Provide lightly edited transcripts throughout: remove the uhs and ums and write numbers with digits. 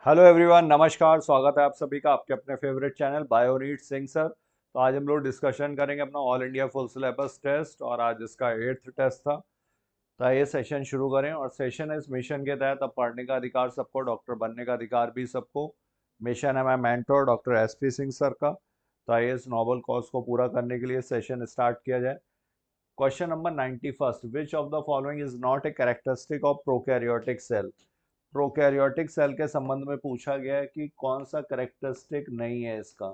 Hello everyone, नमस्कार। स्वागत है आप सभी का आपके अपने फेवरेट चैनल बायोनीट सिंह सर। तो आज हम लोग डिस्कशन करेंगे अपना all India full syllabus test और आज इसका 8th टेस्ट था। तो ये सेशन शुरू करें और सेशन है इस मिशन के तहत अब पढ़ने का अधिकार सबको, डॉक्टर बनने का अधिकार भी सबको। मिशन है मैं mentor doctor SP Singh sir का। तो आइए इस नोबल कॉज को पूरा करने के लिए सेशन स्टार्ट किया जाए। Question number 91, which of the following is not a characteristic of prokaryotic cell. Prokaryotic cell के संबंध में पूछा गया है कि कौन सा कैरेक्टरिस्टिक नहीं है इसका।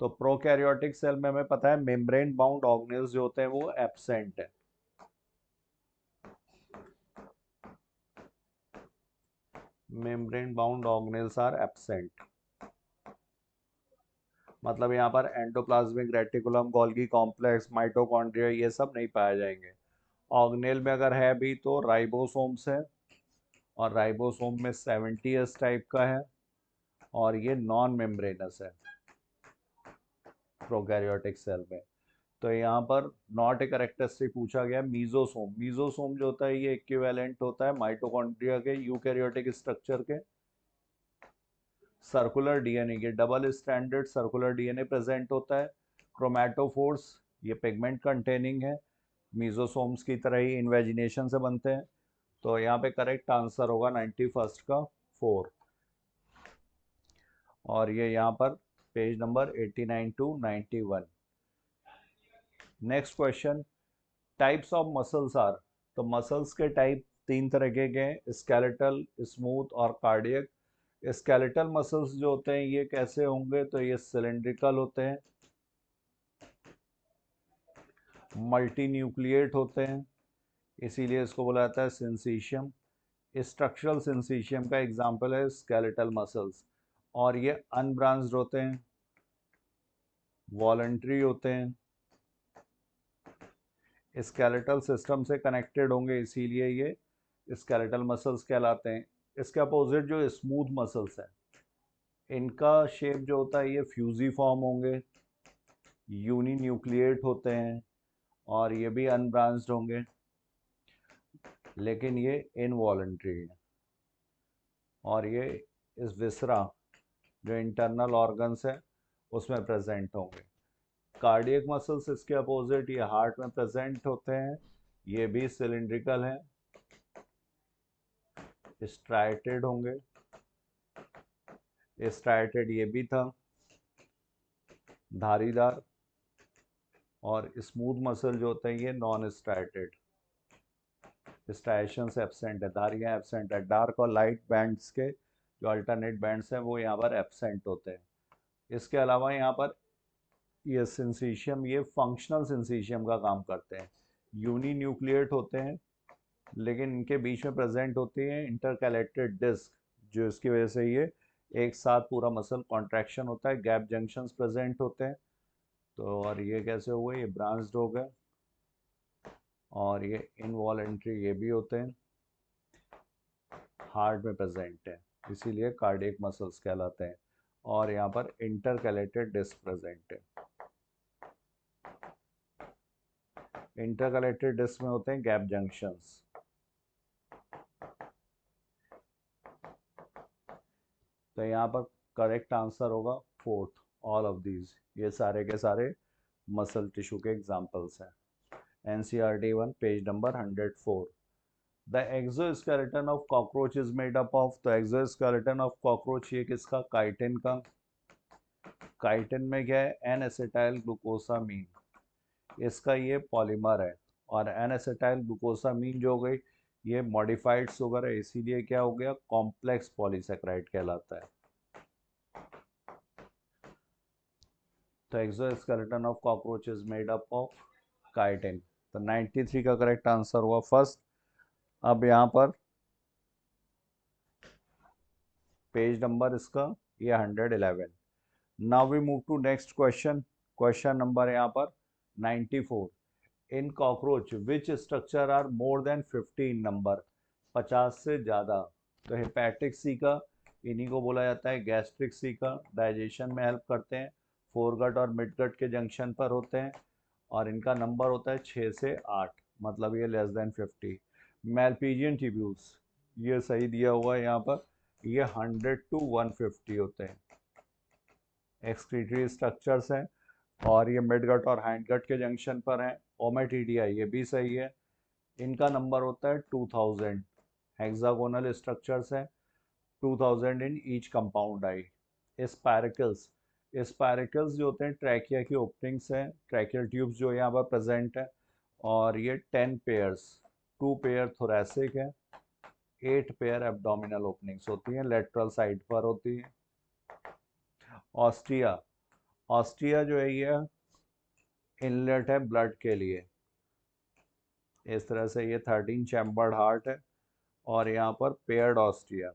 तो प्रोकैरियोटिक सेल में हमें पता है मेम्ब्रेन बाउंड ऑर्गेनेल्स जो होते हैं वो एब्सेंट है। Membrane bound organelles are absent, मतलब यहाँ पर endoplasmic reticulum, Golgi complex, mitochondria ये सब नहीं पाए जाएंगे। ऑर्गेनेल में अगर है भी तो राइबोसोम्स है और राइबोसोम में 70s टाइप का है और ये नॉन मेम्ब्रेनस है प्रोकैरियोटिक सेल में। तो यहाँ पर नॉट ए कैरेक्टरिस्टिक पूछा गया। मीजोसोम, मीजोसोम जो होता है ये इक्विवेलेंट होता है माइटोकॉन्ड्रिया के यूकैरियोटिक स्ट्रक्चर के। सर्कुलर डीएनए, ये double standard circular DNA present होता है। क्रोमैटोफोर्स, ये पिगमेंट कंटेनिंग है, मीजोसोम्स की तरह ही इन्वेजिनेशन से बनते हैं। तो यहाँ पे करेक्ट आंसर होगा 91 का 4। और ये यहाँ पर page number 89 to 91। Next question, types of muscles are. तो मसल्स के टाइप तीन तरह के हैं, स्केलेटल, स्मूथ और कार्डियक। स्केलेटल मसल्स जो होते हैं ये कैसे होंगे, तो ये सिलेंड्रिकल होते हैं, मल्टी न्यूक्लिएट होते हैं, इसीलिए इसको बोला जाता है सिंसीशियम। स्ट्रक्चरल सिंसीशियम का एग्जांपल है स्केलेटल मसल्स। और ये अनब्रांच्ड होते हैं, वॉलंटरी होते हैं, स्केलेटल सिस्टम से कनेक्टेड होंगे, इसीलिए ये स्केलेटल मसल्स कहलाते हैं। इसके अपोजिट जो स्मूथ मसल्स हैं इनका शेप जो होता है ये फ्यूजीफॉर्म होंगे, यूनी न्यूक्लिएट होते हैं और ये भी अनब्रांच्ड होंगे, लेकिन ये इनवॉलंटरी है। और ये इस विसरा जो इंटरनल ऑर्गन्स है उसमें प्रेजेंट होंगे। कार्डियक मसल्स इसके अपोजिट ये हार्ट में प्रेजेंट होते हैं, ये भी सिलिंड्रिकल हैं, स्ट्राइटेड होंगे, स्ट्राइटेड ये भी था, धारीदार। और स्मूथ मसल जो होते हैं ये नॉन स्ट्राइटेड, स्ट्राइशंस एब्सेंट है, धारियाँ एब्सेंट है। डार्क और लाइट बैंड्स के जो अल्टरनेट बैंड्स हैं वो यहाँ पर एब्सेंट होते हैं। इसके अलावा यहाँ पर ये सिंसीशियम ये फंक्शनल सिंसीशियम का काम करते हैं, यूनी न्यूक्लिएट होते हैं, लेकिन इनके बीच में प्रेजेंट होती है इंटरकैलेटेड डिस्क, जो इसकी वजह से ये एक साथ पूरा मसल कॉन्ट्रैक्शन होता है, गैप जंक्शंस प्रेजेंट होते हैं। तो और ये कैसे हुए, ये ब्रांच्ड हो गए। और ये इनवॉलेंट्री ये भी होते हैं, हार्ट में प्रेजेंट है, इसीलिए कार्डियक मसल्स कहलाते हैं। और यहाँ पर इंटरकैलेटेड डिस्क प्रेजेंट है। इंटरकलेक्टेड डिस्क में होते हैं गैप जंक्शंस। तो यहाँ पर करेक्ट आंसर होगा फोर्थ, ऑल ऑफ दीज, ये सारे के सारे मसल टिश्यू के एग्जांपल्स हैं। NCERT 1 page number 104। The exoskeleton of cockroach is made up of. तो एक्सोस्केलेटन ऑफ कॉकरोच ये किसका, काइटिन का। काइटिन में क्या है, एन एसिटाइल ग्लूकोसामीन, इसका ये पॉलीमर है। और एन एसिटाइल ग्लूकोसामीन जो हो गई ये मॉडिफाइड शुगर है, इसीलिए क्या हो गया, कॉम्प्लेक्स पॉलीसेक्राइड कहलाता है। तो exoskeleton of cockroach is made up of chitin. तो 93 का करेक्ट आंसर हुआ फर्स्ट। अब यहाँ पर पेज नंबर इसका ये 111। Now we move to next question. Question number यहाँ पर 94। In cockroach which structure are more than 50 number, 50 से ज़्यादा। तो हेपेटिक सीका, इन्हीं को बोला जाता है गैस्ट्रिक सीका, डाइजेशन में हेल्प करते हैं, फोरगट और मिडगट के जंक्शन पर होते हैं और इनका नंबर होता है 6 से 8, मतलब ये लेस देन 50। मेलपीजियन ट्यूब्यूल्स, ये सही दिया हुआ है यहाँ पर, ये 100 to 150 होते हैं, एक्सक्रीटरी स्ट्रक्चर्स हैं, और ये मिड गट और हाइंड गट के जंक्शन पर हैं। ओमेटिडिया ये भी सही है, इनका नंबर होता है 2000। हेक्सागोनल स्ट्रक्चर्स हैं, 2000 in each compound I. Spiracles, spiracles जो होते हैं ट्रैकिया की ओपनिंग्स हैं, ट्रैकियल ट्यूब्स जो यहाँ पर प्रेजेंट है, और ये 10 पेयर्स, 2 पेयर थोरेसिक है, 8 पेयर एब्डोमिनल ओपनिंग्स होती हैं, लेटरल साइड पर होती है। ऑस्ट्रिया, ऑस्ट्रिया जो है ये इनलेट है ब्लड के लिए, इस तरह से ये 13 चैम्बर्ड हार्ट है, और यहाँ पर पेयर्ड ऑस्ट्रिया,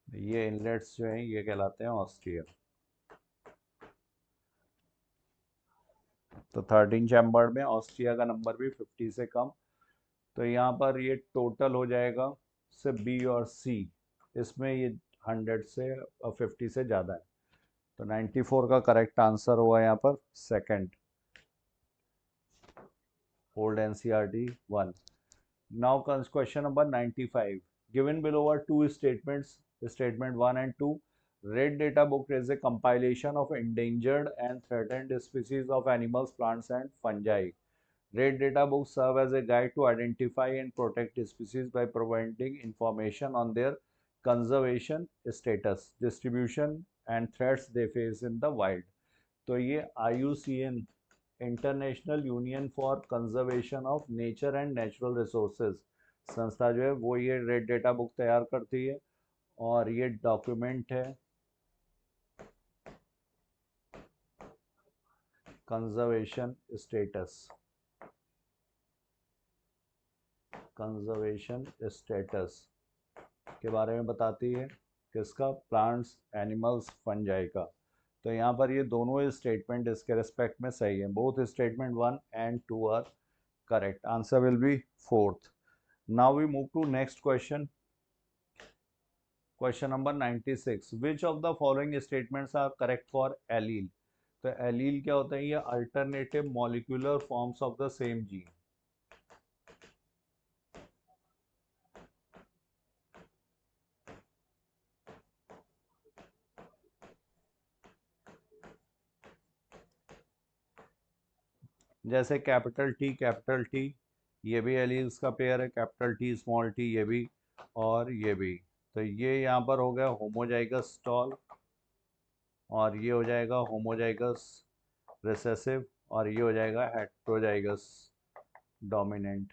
ये इनलेट्स जो हैं ये कहलाते हैं ऑस्ट्रिया। तो 13 चैम्बर्ड में ऑस्ट्रिया का नंबर भी 50 से कम। तो यहाँ पर ये टोटल हो जाएगा सिर्फ बी और सी, इसमें ये 100 से 50 से ज़्यादा है। तो 94 का करेक्ट आंसर हुआ यहाँ पर second, old NCERT 1। Now comes question number 95. Given below are two statements, statement 1 and 2. Red Data Book is a compilation of endangered and threatened species of animals, plants, and fungi. Red Data Books serve as a guide to identify and protect species by providing information on their conservation status, distribution, and threats they face in the wild. तो ये IUCN, international union for conservation of nature and natural resources संस्था जो है वो ये red data book तैयार करती है, और ये डॉक्यूमेंट है कंजर्वेशन स्टेटस, कंजर्वेशन स्टेटस के बारे में बताती है, किसका, प्लांट्स, एनिमल्स, फंजाई का। तो यहाँ पर ये दोनों स्टेटमेंट इसके रिस्पेक्ट में सही है, both statement 1 and 2 are correct, answer will be fourth. Now we move to next question, question number 96। Which of the following statements are correct for allele. तो एलील क्या होता है, ये alternative molecular forms of the same gene. जैसे capital T ये भी alleles का pair है, कैपिटल टी स्मॉल टी ये भी, और ये भी। तो ये यहाँ पर हो गया होमोजाइगस स्टॉल, और ये हो जाएगा होमोजाइगस रिसेसिव, और ये हो जाएगा हेट्रोजाइगस डोमिनेंट।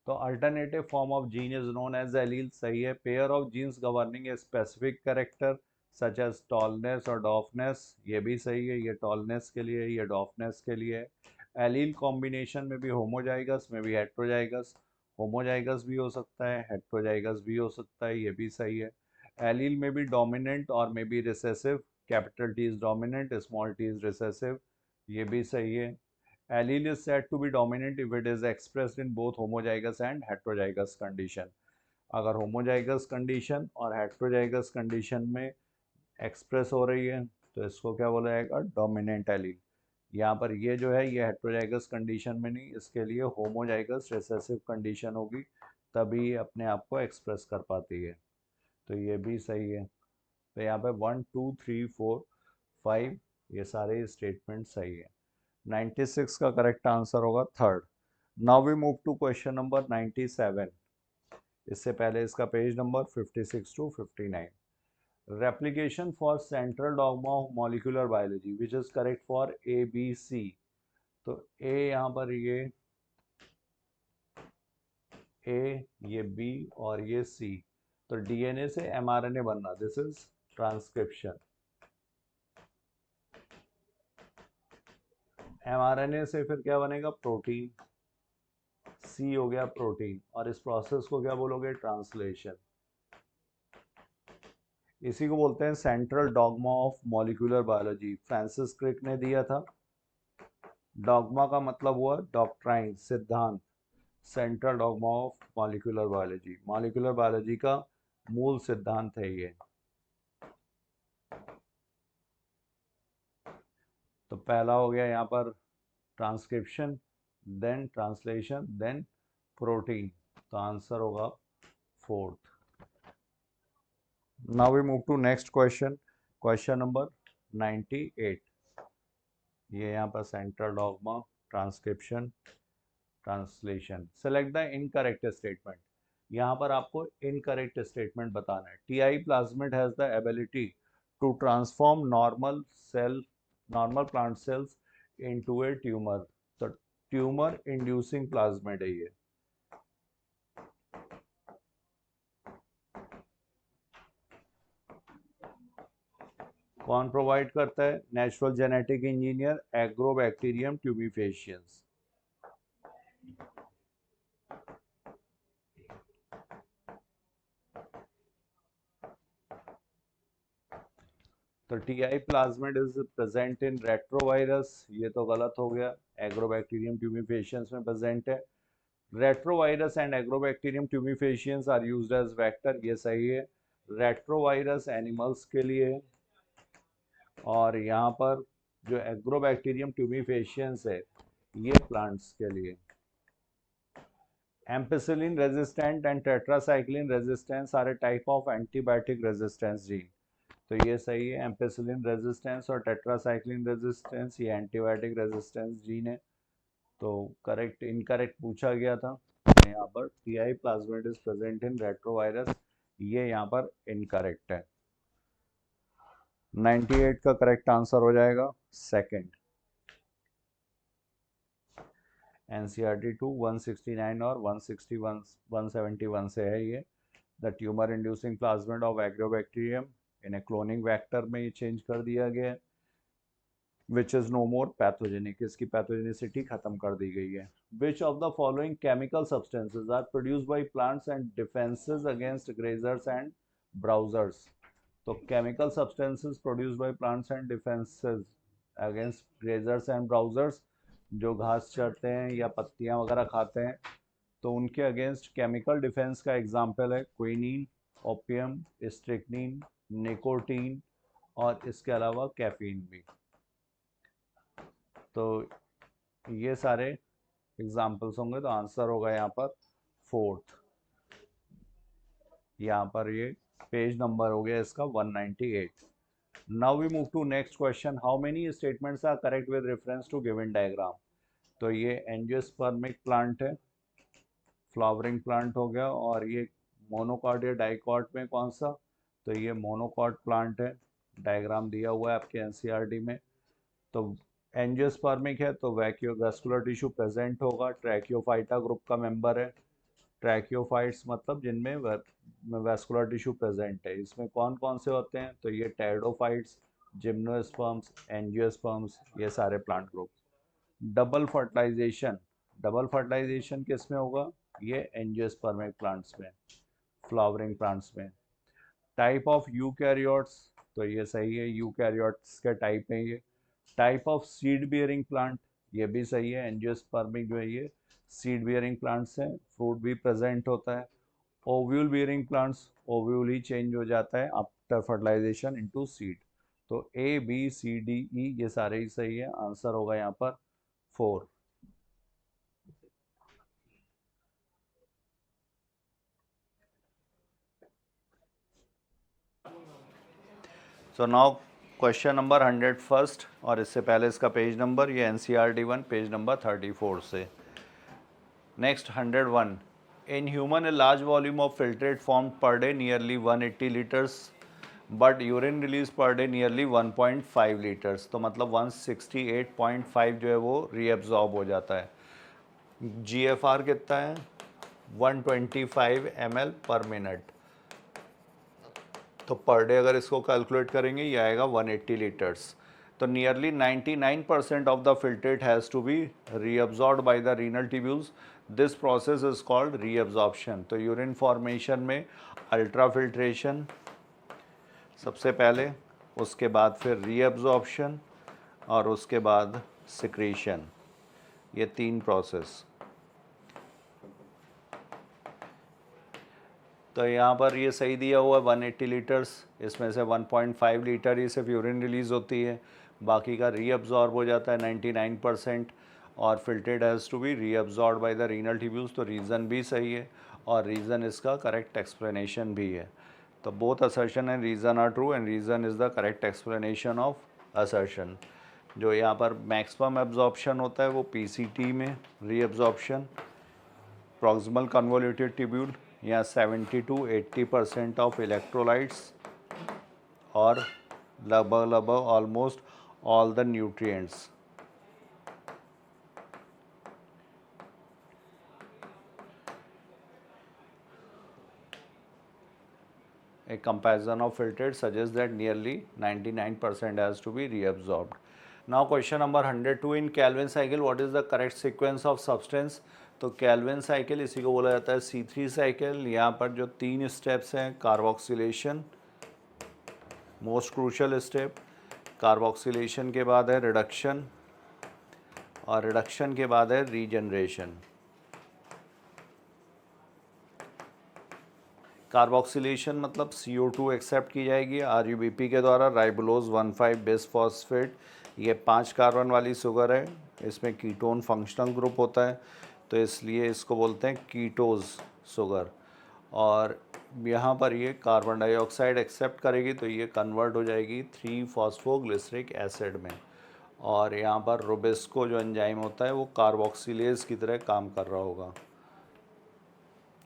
तो alternative form of gene is known as allele, सही है। Pair of genes governing a specific character such as tallness और डॉफनेस, ये भी सही है, ये टॉलनेस के लिए, ये डॉफनेस के लिए है। एलील कॉम्बिनेशन में भी होमोजाइगस में भी हेट्रोजाइगस, होमोजाइगस भी हो सकता है, हेट्रोजाइगस भी हो सकता है, ये भी सही है। एलील में भी डोमिनेंट और में भी recessive, capital T is dominant, small T is recessive, ये भी सही है। Allele is said to be dominant if it is expressed in both homozygous and heterozygous condition. अगर homozygous condition और heterozygous condition में express हो रही है तो इसको क्या बोला जाएगा, dominant allele। यहाँ पर ये जो है ये heterozygous condition में नहीं, इसके लिए homozygous recessive condition होगी, तभी ये अपने आप को express कर पाती है। तो ये भी सही है। तो यहाँ पे 1 2 3 4 5 ये सारे स्टेटमेंट सही है। 96 का करेक्ट आंसर होगा third. Now we move to question number 97। इससे पहले इसका page number 56 to 59। Replication for central dogma of molecular biology which is correct for A B C. तो ए यहाँ पर ये बी और ये सी। तो डीएनए से एमआरएनए बनना, दिस इज ट्रांसक्रिप्शन। एमआरएनए से फिर क्या बनेगा, प्रोटीन, सी हो गया प्रोटीन, और इस प्रोसेस को क्या बोलोगे, ट्रांसलेशन। इसी को बोलते हैं central dogma of molecular biology, Francis Crick ने दिया था। डॉग्मा का मतलब हुआ डॉक्ट्राइन, सिद्धांत। Central dogma of molecular biology, molecular biology का मूल सिद्धांत है ये। तो पहला हो गया यहाँ पर transcription, then translation, then protein. तो आंसर होगा fourth. Now we move to next question, question number 98। ये यहाँ पर central dogma, transcription, translation. Select the incorrect statement. यहाँ पर आपको इनकरेक्ट स्टेटमेंट बताना है। Ti plasmid has the ability to transform normal plant cells into a tumour. तो tumour inducing plasmid है ये। कौन प्रोवाइड करता है? Natural genetic engineer, Agrobacterium tumefaciens. तो TI plasmid is present in retrovirus, ये तो गलत हो गया, एग्रोबैक्टीरियम ट्यूबिफेशियंस में प्रेजेंट है। Retrovirus and Agrobacterium tumefaciens are used as vector, ये सही है। रेट्रोवायरस एनिमल्स के लिए, और यहाँ पर जो एग्रोबैक्टीरियम ट्यूबिफेशियंस है ये प्लांट्स के लिए। Ampicillin resistant and tetracycline resistance R A type of antibiotic resistance gene. तो ये सही है, एम्पिसिलिन रेजिस्टेंस और टेट्रासाइक्लिन रेजिस्टेंस ये एंटीबायोटिक रेजिस्टेंस जीन है। तो करेक्ट इनकरेक्ट पूछा गया था यहाँ पर। TI plasmid is present in retrovirus, ये यहाँ पर इनकरेक्ट है। 98 का करेक्ट आंसर हो जाएगा सेकंड। एनसीईआरटी 2 169 और 161 171 से है ये। The tumour inducing plasmid of Agrobacterium in a cloning vector में ये चेंज कर दिया गया है। Which is no more pathogenic, इसकी पैथोजेनिसिटी खत्म कर दी गई है। Which of the following chemical substances are produced by plants and defences against grazers and browsers. तो chemical substances produced by plants and defences against grazers and browsers, जो घास चरते हैं या पत्तियां वगैरह खाते हैं, तो उनके अगेंस्ट केमिकल डिफेंस का एग्जाम्पल है क्विनीन, ओपियम, स्ट्रिक्नीन, निकोटीन और इसके अलावा कैफीन भी। तो ये सारे एग्जाम्पल्स होंगे, तो आंसर होगा यहाँ पर फोर्थ। यहाँ पर ये पेज नंबर हो गया इसका 198। Now we move to next question, how many statements are correct with reference to given diagram. तो ये एंजियोस्पर्मिक प्लांट है, फ्लावरिंग प्लांट हो गया, और ये मोनोकॉट या डाइकॉट में कौन सा? तो ये मोनोकॉट प्लांट है, डायग्राम दिया हुआ है आपके एनसीईआरटी में। तो एंजियोस्पर्मिक है तो वैस्कुलर टिश्यू प्रेजेंट होगा, ट्रैकियोफाइटा ग्रुप का मेंबर है। ट्रैकियोफाइट्स मतलब जिनमें वैस्कुलर टिश्यू प्रेजेंट है। इसमें कौन कौन से होते हैं? तो ये टेरिडोफाइट्स, जिम्नोस्पर्म्स, एंजियोस्पर्म्स, ये सारे प्लांट ग्रुप। डबल फर्टिलाइजेशन किस में होगा? ये एंजियोस्पर्मिक प्लांट्स में, फ्लावरिंग प्लांट्स में। टाइप ऑफ यूकैरियोट्स, तो ये सही है, यूकैरियोट्स के टाइप है ये। Type of seed bearing plant, ये भी सही है, एंजियोस्पर्मिक जो है ये सीड बियरिंग प्लांट्स हैं, फ्रूट भी प्रेजेंट होता है। ओव्यूल बियरिंग प्लांट्स, ओव्यूल ही चेंज हो जाता है आफ्टर फर्टिलाइजेशन इनटू सीड। तो A B C D E ये सारे ही सही है, आंसर होगा यहाँ पर 4। सो नाउ क्वेश्चन नंबर 101, और इससे पहले इसका पेज नंबर, ये एनसीईआरटी 1 पेज नंबर 34 से। Next 101, in human a large volume of filtrate form per day nearly 180 litres, but urine release per day nearly 1.5 litres. तो मतलब 168.5 जो है वो रीएब्जॉर्ब हो जाता है। जीएफआर कितना है? 125 ml पर मिनट। तो पर डे अगर इसको कैलकुलेट करेंगे ये आएगा 180 लीटर्स। तो nearly 99% of the filtrate has to be reabsorbed by the renal tubules. This process is called reabsorption. तो यूरिन फॉर्मेशन में अल्ट्राफिल्ट्रेशन सबसे पहले, उसके बाद फिर रीअब्जॉर्प्शन और उसके बाद सिक्रीशन, ये 3 प्रोसेस। तो यहाँ पर ये सही दिया हुआ है 180 लीटर्स, इसमें से 1.5 लीटर ही सिर्फ यूरिन रिलीज़ होती है, बाकी का रीअब्जॉर्ब हो जाता है 99%। और filtrate has to be reabsorb by the renal tubules. तो रीज़न भी सही है और रीज़न इसका करेक्ट एक्सप्लेनेशन भी है। तो both assertion and reason are true and reason is the correct explanation of assertion. जो यहाँ पर मैक्सिमम एब्जॉर्प्शन होता है वो पीसीटी में रीअब्जॉर्प्शन प्रॉक्सिमल कन्वोल्यूटेड ट्यूब्यूल या 70 to 80% ऑफ इलेक्ट्रोलाइट्स और लगभग almost all the nutrients. A comparison of filtrate suggests that nearly 99% has to be reabsorbed. Now question number 102, in Calvin cycle what is the correct sequence of substance? तो Calvin cycle इसी को बोला जाता है C3 cycle। यहाँ पर जो 3 steps हैं, carboxylation most crucial step, carboxylation के बाद है रिडक्शन और रिडक्शन के बाद है रीजनरेशन। कार्बोक्सिलेशन मतलब CO2 एक्सेप्ट की जाएगी RUBP के द्वारा, राइबोलोज 1,5 बिस फॉस्फेट। ये 5 कार्बन वाली शुगर है, इसमें कीटोन फंक्शनल ग्रुप होता है तो इसलिए इसको बोलते हैं कीटोज शुगर। और यहाँ पर ये कार्बन डाइऑक्साइड एक्सेप्ट करेगी तो ये कन्वर्ट हो जाएगी 3-फॉस्फोग्लिसरिक एसिड में। और यहाँ पर रोबेस्को जो एंजाइम होता है वो कार्बोक्सिलेज की तरह काम कर रहा होगा।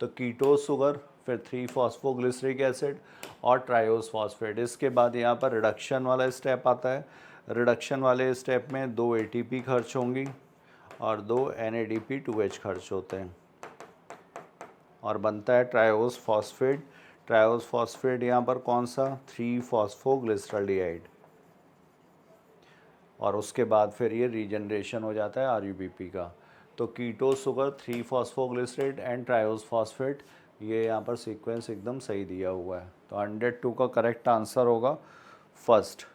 तो कीटोज शुगर, फिर 3-फॉस्फोग्लिसरिक एसिड और ट्रायोस फॉस्फेट। इसके बाद यहाँ पर रिडक्शन वाला स्टेप आता है। रिडक्शन वाले स्टेप में 2 ATP खर्च होंगी और 2 NADP2H खर्च होते हैं और बनता है ट्रायोस फॉस्फेट। ट्रायोस फॉस्फेट यहाँ पर कौन सा, 3-फॉस्फोग्लिसरॉल्डिहाइड। और उसके बाद फिर ये रीजनरेशन हो जाता है RUBP का। तो ketose sugar, three phosphoglycerate and triose phosphate, ये यहाँ पर सीक्वेंस एकदम सही दिया हुआ है। तो 102 का करेक्ट आंसर होगा फर्स्ट।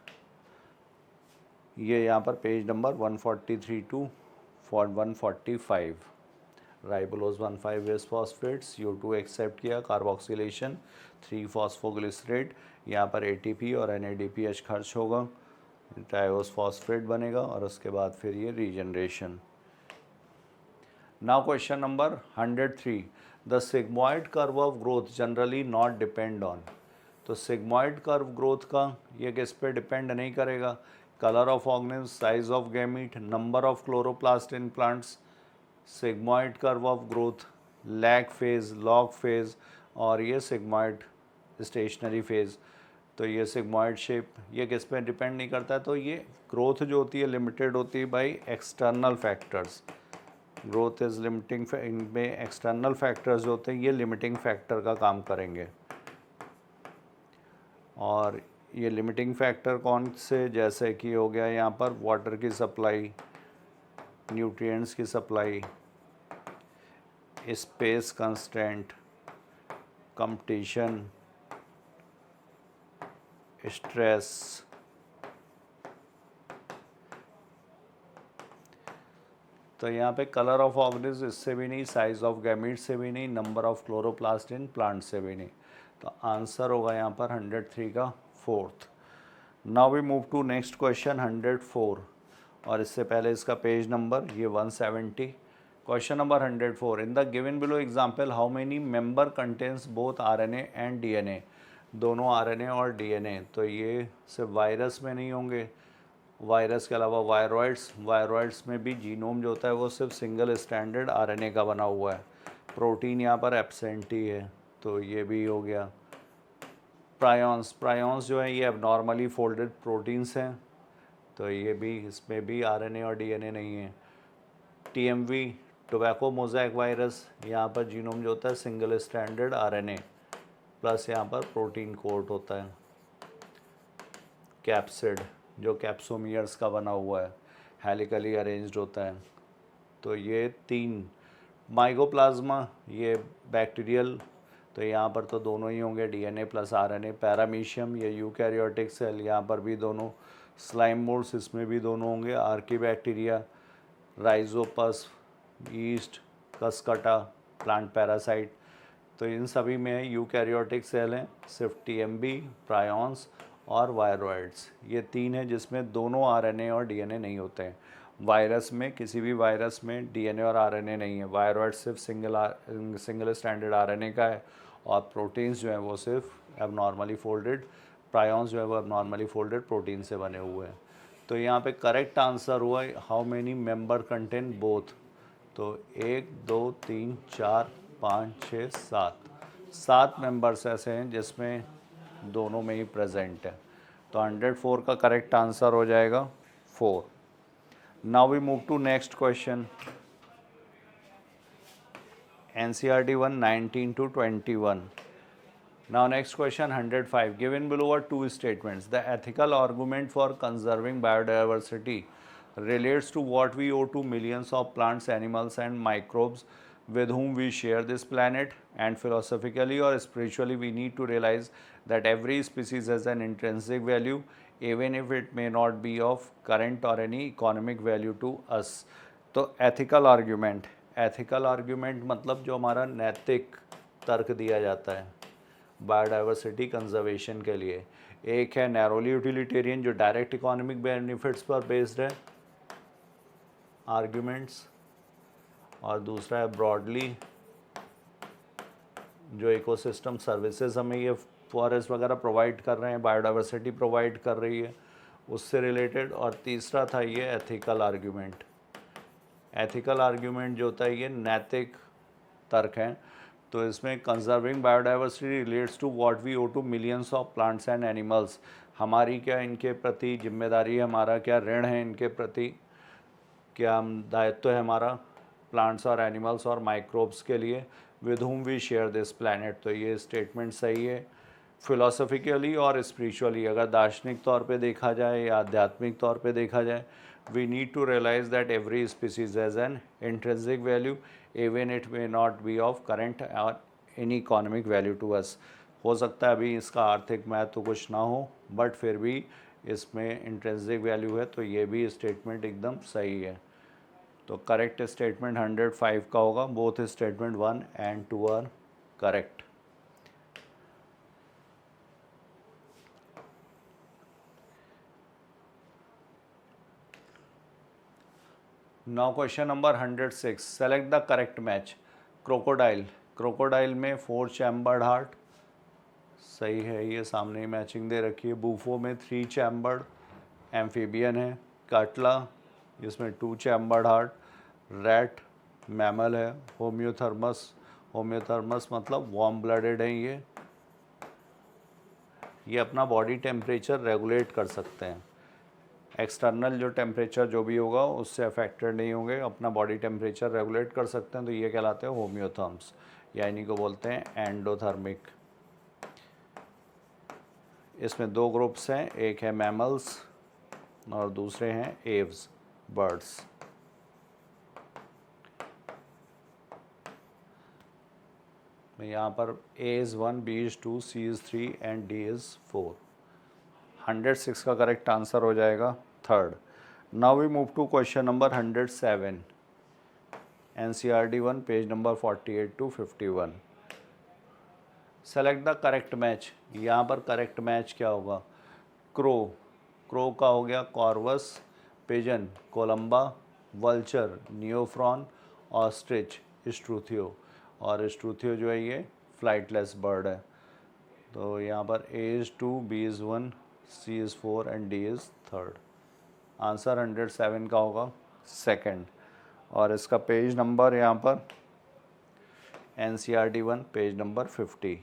ये यहाँ पर page number 143 to 145। Ribulose 1,5 bis phosphate, CO2 accept किया, कार्बोक्सिलेशन, 3-फॉस्फोग्लिसरेट, यहाँ पर ATP और NADPH खर्च होगा, ट्रायोस फॉस्फेट बनेगा और उसके बाद फिर ये regeneration. Now question number 103, the sigmoid curve of growth generally not depend on. तो सिग्मॉइड कर्व ग्रोथ का ये किस पे डिपेंड नहीं करेगा, colour of organism, size of gamete, number of chloroplast in plants. Sigmoid curve of growth, lag phase, log phase और ये sigmoid stationary phase. तो ये सिग्मॉइड शेप ये किस पे डिपेंड नहीं करता है। तो ये ग्रोथ जो होती है लिमिटेड होती है by external factors. Growth is limiting, इनमें एक्सटर्नल फैक्टर्स जो होते हैं ये लिमिटिंग फैक्टर का काम करेंगे। और ये लिमिटिंग फैक्टर कौन से, जैसे कि हो गया यहाँ पर वाटर की सप्लाई, न्यूट्रिएंट्स की supply, space constraint, competition, stress. तो यहाँ पे कलर ऑफ ऑर्गेनिज्म इससे भी नहीं, साइज ऑफ गैमीट से भी नहीं, number of chloroplast in plant से भी नहीं। तो आंसर होगा यहाँ पर 103 का fourth. Now we move to next question 104 और इससे पहले इसका पेज नंबर ये 170। Question number 104, in the given below example how many member contains both RNA and DNA। दोनों RNA और DNA। तो ये सिर्फ वायरस में नहीं होंगे, वायरस के अलावा वायरॉइड्स में भी जीनोम जो होता है वो सिर्फ सिंगल स्टैंडर्ड RNA का बना हुआ है। प्रोटीन यहाँ पर एब्सेंट ही है तो ये भी हो गया। प्रायॉन्स जो है ये अब नॉर्मली फोल्डेड प्रोटीन्स हैं तो ये भी, इसमें भी RNA और DNA नहीं है। TMV टोबैको मोज़ेक वायरस, यहाँ पर जीनोम जो होता है सिंगल स्टैंडर्ड RNA प्लस यहाँ पर प्रोटीन कोट होता है। कैप्सिड जो कैप्सोमियर्स का बना हुआ है, हेलिकली अरेंज्ड होता है। तो ये 3। माइकोप्लाज्मा ये बैक्टीरियल, तो यहाँ पर तो दोनों ही होंगे DNA प्लस RNA। पैरामीशियम ये यूकैरियोटिक सेल, यहाँ पर भी दोनों। स्लाइम मोल्ड्स इसमें भी दोनों होंगे। Archaebacteria, Rhizopus, east, कस्कटा, plant parasite. तो इन सभी में यूकैरियोटिक सेल हैं, सिर्फ TMB, प्रायॉन्स और वायरॉइड्स, ये 3 हैं जिसमें दोनों RNA और DNA नहीं होते हैं। वायरस में, किसी भी वायरस में डीएनए और आरएनए नहीं है, वायरस सिर्फ सिंगल स्टैंडर्ड आरएनए का है, और प्रोटीन्स जो हैं वो सिर्फ एबनॉर्मली फोल्डेड, प्रायॉन्स जो है वो एबनॉर्मली फोल्डेड प्रोटीन से बने हुए हैं। तो यहाँ पे करेक्ट आंसर हुआ how many member contain both. तो 1 2 3 4 5 6 7 मेंबर्स ऐसे हैं जिसमें दोनों में ही प्रेजेंट है। तो 104 का करेक्ट आंसर हो जाएगा 4। Now we move to next question. NCERT 1 19 to 21. Now next question 105. Given below are two statements. The ethical argument for conserving biodiversity relates to what we owe to millions of plants, animals and microbes with whom we share this planet, and philosophically or spiritually we need to realize that every species has an intrinsic value even if it may not be of current or any economic value to us. तो ethical argument मतलब जो हमारा नैतिक तर्क दिया जाता है biodiversity conservation के लिए। एक है नैरोली यूटिलिटेरियन जो डायरेक्ट इकोनॉमिक बेनिफिट्स पर बेस्ड है आर्ग्यूमेंट्स, और दूसरा है ब्रॉडली जो इकोसिस्टम सर्विसेज हमें ये फॉरेस्ट वगैरह प्रोवाइड कर रहे हैं, बायोडाइवर्सिटी प्रोवाइड कर रही है, उससे रिलेटेड। और तीसरा था ये एथिकल आर्ग्यूमेंट। एथिकल आर्ग्यूमेंट जो होता है ये नैतिक तर्क है। तो इसमें conserving biodiversity relates to what we owe to millions of plants and animals, हमारी क्या इनके प्रति जिम्मेदारी है, हमारा क्या ऋण है इनके प्रति, क्या दायित्व है हमारा प्लांट्स और एनिमल्स और माइक्रोब्स के लिए, with whom we share this planet. तो ये स्टेटमेंट सही है। फिलोसफिकली और स्पिरिचुअली अगर दार्शनिक तौर पे देखा जाए या आध्यात्मिक तौर पे देखा जाए, we need to realise that every species has an intrinsic value even it may not be of current or any economic value to us. हो सकता है अभी इसका आर्थिक महत्व तो कुछ ना हो, बट फिर भी इसमें इंट्रिंसिक वैल्यू है। तो ये भी स्टेटमेंट एकदम सही है। तो करेक्ट स्टेटमेंट 105 का होगा। Both statement 1 and 2 are correct. Now question number 106। Select the correct match. Crocodile में 4 चैम्बर्ड हार्ट सही है, ये सामने ही मैचिंग दे रखी है। बूफो में 3 चैम्बर्ड एम्फीबियन है। काटला इसमें 2 चैम्बर्ड हार्ट। रैट मैमल है। होम्योथर्मस मतलब वार्म ब्लडेड है। ये अपना बॉडी टेम्परेचर रेगुलेट कर सकते हैं। एक्सटर्नल जो टेम्परेचर जो भी होगा उससे अफेक्टेड नहीं होंगे, अपना बॉडी टेम्परेचर रेगुलेट कर सकते हैं। तो ये कहलाते हैं होम्योथर्म्स, या इन्हीं को बोलते हैं एंडोथर्मिक। इसमें 2 ग्रुप्स हैं, एक है मैमल्स और दूसरे हैं एव्स बर्ड्स। यहाँ पर A is 1, B is 2, C is 3 and D is 4। 106 का करेक्ट आंसर हो जाएगा 3rd। Now we move to question number 107। NCERT 1 page number 48 to 51। Select the correct match. यहाँ पर करेक्ट मैच क्या होगा? क्रो का हो गया Corvus, pigeon Columba, vulture Neophron, ostrich Struthio. और स्ट्रूथियो जो है ये फ्लाइटलेस बर्ड है। तो यहाँ पर A is 2, B is 1, C is 4 and D is 3rd। Answer 107 का होगा 2nd। और इसका पेज नंबर यहाँ पर NCERT 1 page number 50।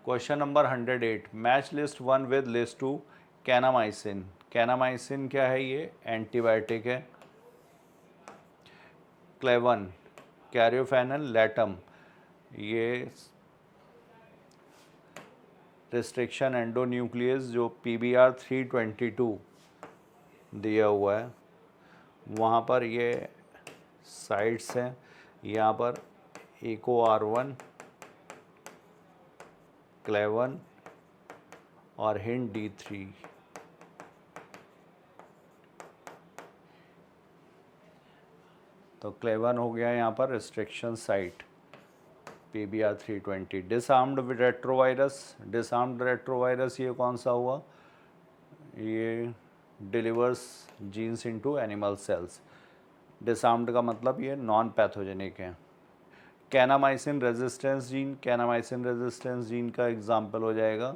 Question number 108। Match list 1 with list 2 kanamycin. Kanamycin क्या है? ये एंटीबायोटिक है। क्लेवन कैरियोफेनल लैटम, ये रिस्ट्रिक्शन एंडोन्यूक्लियस जो PBR 322 दिया हुआ है, वहाँ पर ये साइट्स हैं। यहाँ पर इको R1, क्लेवन और हिंड D3। तो क्लेवन हो गया यहाँ पर restriction site PBR 320। Disarmed retrovirus ये कौन सा हुआ? ये delivers genes into animal cells. Disarmed का मतलब ये नॉन पैथोजेनिक है। Kanamycin resistance gene, kanamycin resistance gene का एग्जाम्पल हो जाएगा,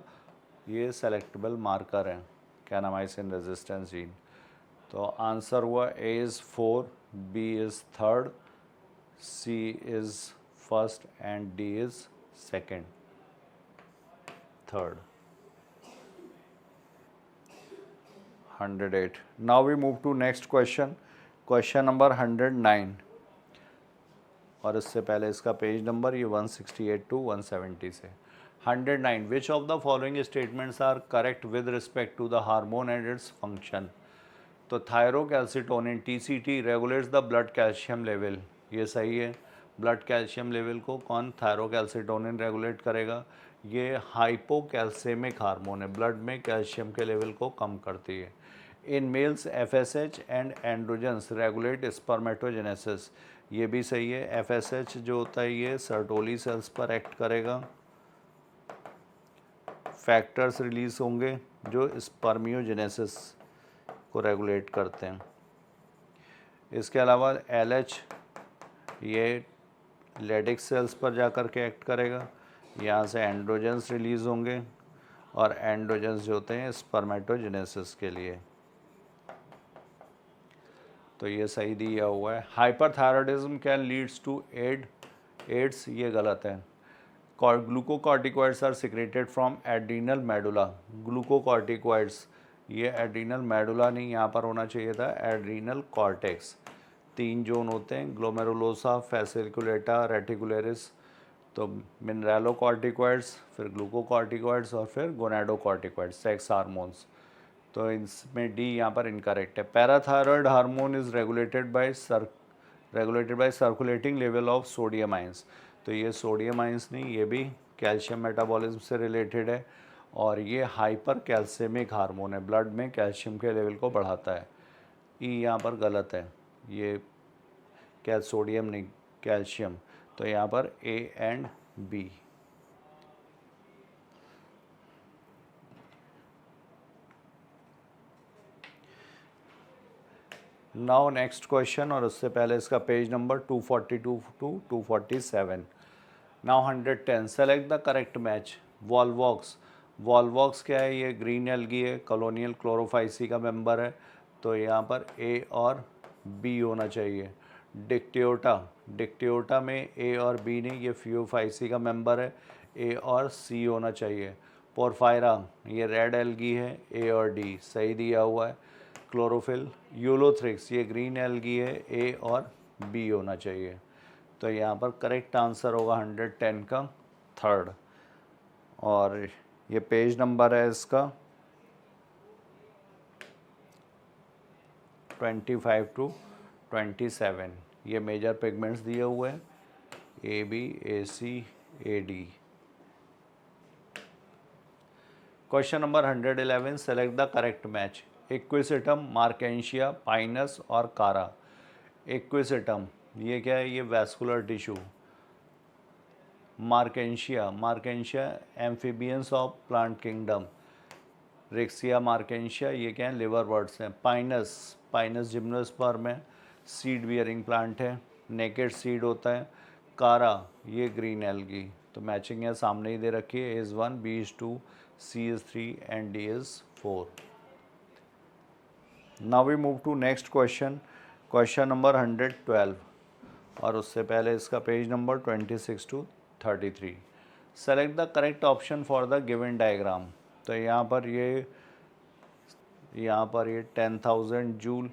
ये सेलेक्टेबल मार्कर है कैनामाइसिन रेजिस्टेंस जीन। तो आंसर हुआ A is 4, B is 3rd, C is 1st and D is 2nd, 3rd। 108. Now we move to next question, question number 109, और इससे पहले इसका पेज नंबर ये 168 to 170 से। 109, which of the following statements are correct with respect to the hormone and its function. तो thyrocalcitonin TCT regulates the blood calcium level, ये सही है। ब्लड कैल्शियम लेवल को कौन, थायरोकैल्सिटोनिन रेगुलेट करेगा। ये हाइपोकैल्सेमिक हार्मोन है, ब्लड में कैल्शियम के लेवल को कम करती है। In males FSH and androgens regulate spermatogenesis, ये भी सही है। FSH जो होता है ये सर्टोली सेल्स पर एक्ट करेगा, फैक्टर्स रिलीज होंगे जो स्पर्मियोजेनेसिस को रेगुलेट करते हैं। इसके अलावा LH ये लेडिक सेल्स पर जाकर के एक्ट करेगा, यहाँ से एंड्रोजन्स रिलीज होंगे और एंड्रोजन्स जो होते हैं स्पर्मेटोजेनेसिस के लिए, तो ये सही दिया हुआ है। Hyperthyroidism can leads to AIDS, ये गलत है। Glucocorticoids are secreted from adrenal medulla, glucocorticoids ये एड्रीनल मेडुला नहीं, यहाँ पर होना चाहिए था एड्रीनल कॉर्टेक्स। 3 जोन होते हैं, ग्लोमेरुलोसा, फैसिकुलेटा, रेटिकुलरिस। तो मिनरलोकॉर्टिकॉइड्स, फिर ग्लूकोकॉर्टिकॉइड्स और फिर गोनाडोकॉर्टिकॉइड्स, सेक्स हार्मोन्स। तो इसमें डी यहाँ पर इनकरेक्ट है। Parathyroid hormone is regulated by circulating level of sodium ions, तो ये सोडियम आइंस नहीं, ये भी कैल्शियम मेटाबॉलिज्म से रिलेटेड है और ये हाइपर कैल्सेमिक हार्मोन है, ब्लड में कैल्शियम के लेवल को बढ़ाता है। ई यहाँ पर गलत है, ये सोडियम नहीं कैल्शियम, तो यहाँ पर A and B. Now next question, और उससे पहले इसका page number 242 to 247। Now 110, select the correct match. Volvox, Volvox क्या है, ये ग्रीन एल्गी है, कॉलोनियल क्लोरोफाइसी का मेंबर है, तो यहाँ पर ए और बी होना चाहिए। डिक्टियोटा, डिक्टियोटा में ए और बी नहीं, ये फियोफाइसी का मेंबर है, ए और सी होना चाहिए। पोरफायरा ये रेड एल्गी है, ए और डी सही दिया हुआ है। क्लोरोफिल, यूलोथ्रिक्स ये ग्रीन एल्गी है, ए और बी होना चाहिए, तो यहाँ पर करेक्ट आंसर होगा 110 का 3rd। और ये पेज नंबर है इसका 25 to 27। ये मेजर पिगमेंट्स दिए हुए हैं, AB, AC, AD। Question number 111, select the correct match. Equisetum, Marchantia, Pinus और कारा। इक्विसिटम ये क्या है, ये vascular tissue. Marchantia, Marchantia amphibians of plant kingdom. Riccia Marchantia ये क्या है, लिवर बर्ड्स हैं। पाइनस, पाइनस जिम्नोस्पर्म है, सीड बियरिंग प्लांट है, नेकेड सीड होता है। कारा ये ग्रीन एल्गी, तो मैचिंग है सामने ही दे रखी है, A is 1, B is 2, C is 3 and D is 4। Now we move to next question, question number 112, और उससे पहले इसका page number 26 to 33। Select the correct option for the given diagram. तो यहाँ पर ये 10,000 जूल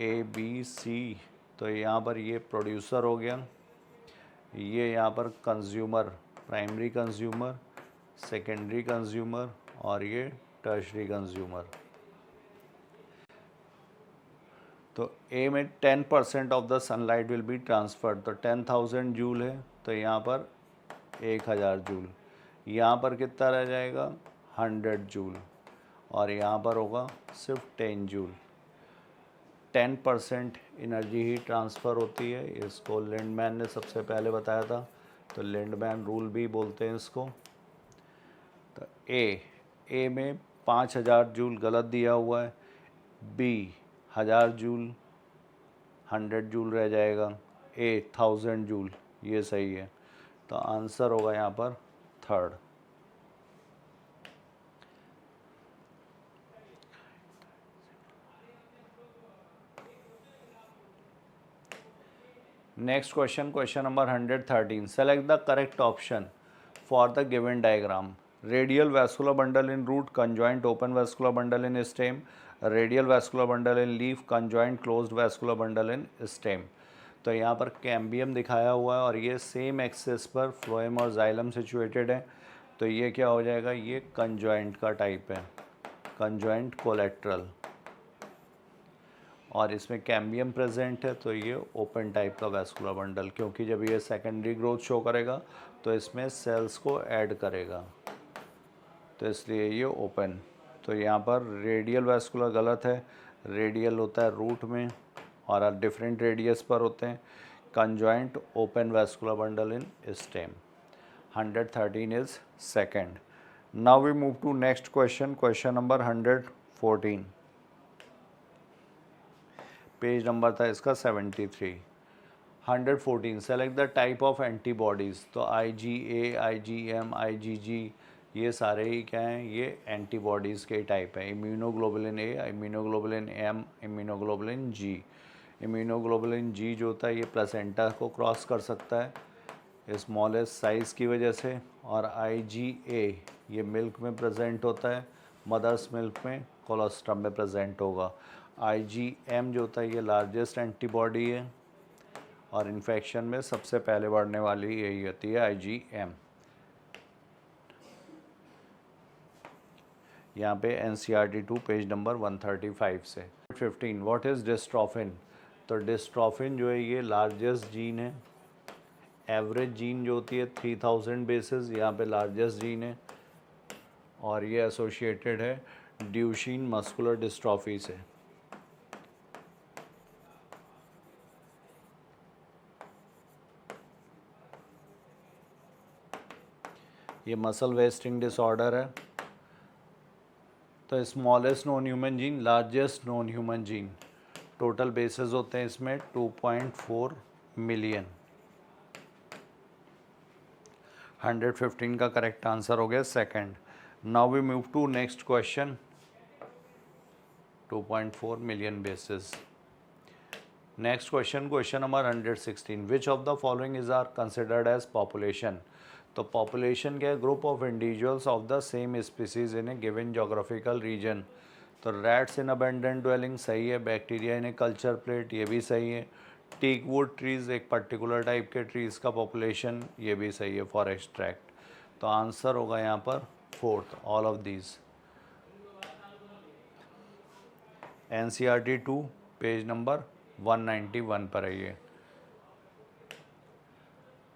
ABC, तो यहाँ पर ये प्रोड्यूसर हो गया, ये यहाँ पर consumer, primary consumer, secondary consumer और ये टर्शरी कंज्यूमर। तो ए में 10% of the sunlight will be transferred, तो 10,000 जूल है, तो यहाँ पर 1000 जूल, यहाँ पर कितना रह जाएगा 100 जूल, और यहाँ पर होगा सिर्फ 10 जूल। 10% एनर्जी ही ट्रांसफ़र होती है, इसको लिंडमैन ने सबसे पहले बताया था, तो लिंडमैन रूल भी बोलते हैं इसको। तो ए में 5000 जूल गलत दिया हुआ है, बी 1000 जूल, 100 जूल रह जाएगा, ए 1000 जूल, ये सही है। तो आंसर होगा यहाँ पर third. Next question, question number 113, select the correct option for the given diagram. Radial vascular bundle in root, conjoint open vascular bundle in stem, radial vascular bundle in leaf, conjoint closed vascular bundle in stem. तो यहाँ पर cambium दिखाया हुआ है और ये same axis पर phloem और जाइलम सिचुएटेड है। तो ये क्या हो जाएगा, ये कंजॉइंट का टाइप है, कंजॉइंट कोलेट्रल, और इसमें कैम्बियम प्रेजेंट है तो ये ओपन टाइप का वैस्कुलर बंडल, क्योंकि जब ये सेकेंडरी ग्रोथ शो करेगा तो इसमें सेल्स को ऐड करेगा, तो इसलिए ये ओपन। तो यहाँ पर रेडियल वैस्कुलर गलत है, रेडियल होता है रूट में और डिफरेंट रेडियस पर होते हैं। Conjoint open vascular bundle in stem. 113 is second. Now we move to next question, question number 114, page number था इसका 73। 114, select the type of antibodies. तो IgA, IgM, IgG, ये सारे ही क्या हैं, ये एंटीबॉडीज़ के टाइप हैं। Immunoglobulin A, immunoglobulin M, immunoglobulin G। Immunoglobulin G जो होता है ये प्लेसेंटा को क्रॉस कर सकता है स्मॉलेस्ट साइज़ की वजह से, और IgA ये मिल्क में प्रेजेंट होता है, मदर्स मिल्क में, कोलोस्ट्रम में प्रेजेंट होगा। IgM जो होता है ये लार्जेस्ट एंटीबॉडी है और इन्फेक्शन में सबसे पहले बढ़ने वाली यही होती है IgM। यहाँ पे NCERT 2 पेज नंबर 135 से। 15, व्हाट इज़ डिस्ट्रोफिन। तो डिस्ट्रोफिन जो है ये लार्जेस्ट जीन है, एवरेज जीन जो होती है 3000 बेसिस, यहाँ पे लार्जेस्ट जीन है और ये एसोसिएटेड है ड्यूशीन मस्कुलर डिस्ट्रॉफी से। ये मसल वेस्टिंग डिसऑर्डर है। तो smallest non human gene, largest non human gene, total basis होते हैं इसमें 2.4 मिलियन। 115 का करेक्ट आंसर हो गया second. Now we move to next question, 2.4 million basis. Next question, question number 116, which of the following is are considered as population. तो population क्या है, group of individuals of the same species in a given geographical region. तो rats in abundant dwelling सही है, bacteria in a culture plate ये भी सही है, टीक वुड ट्रीज़ एक पर्टिकुलर टाइप के ट्रीज़ का पॉपुलेशन ये भी सही है फॉर एक्सट्रैक्ट। तो आंसर होगा यहाँ पर fourth, all of these. NCERT 2 page number 191 पर है ये।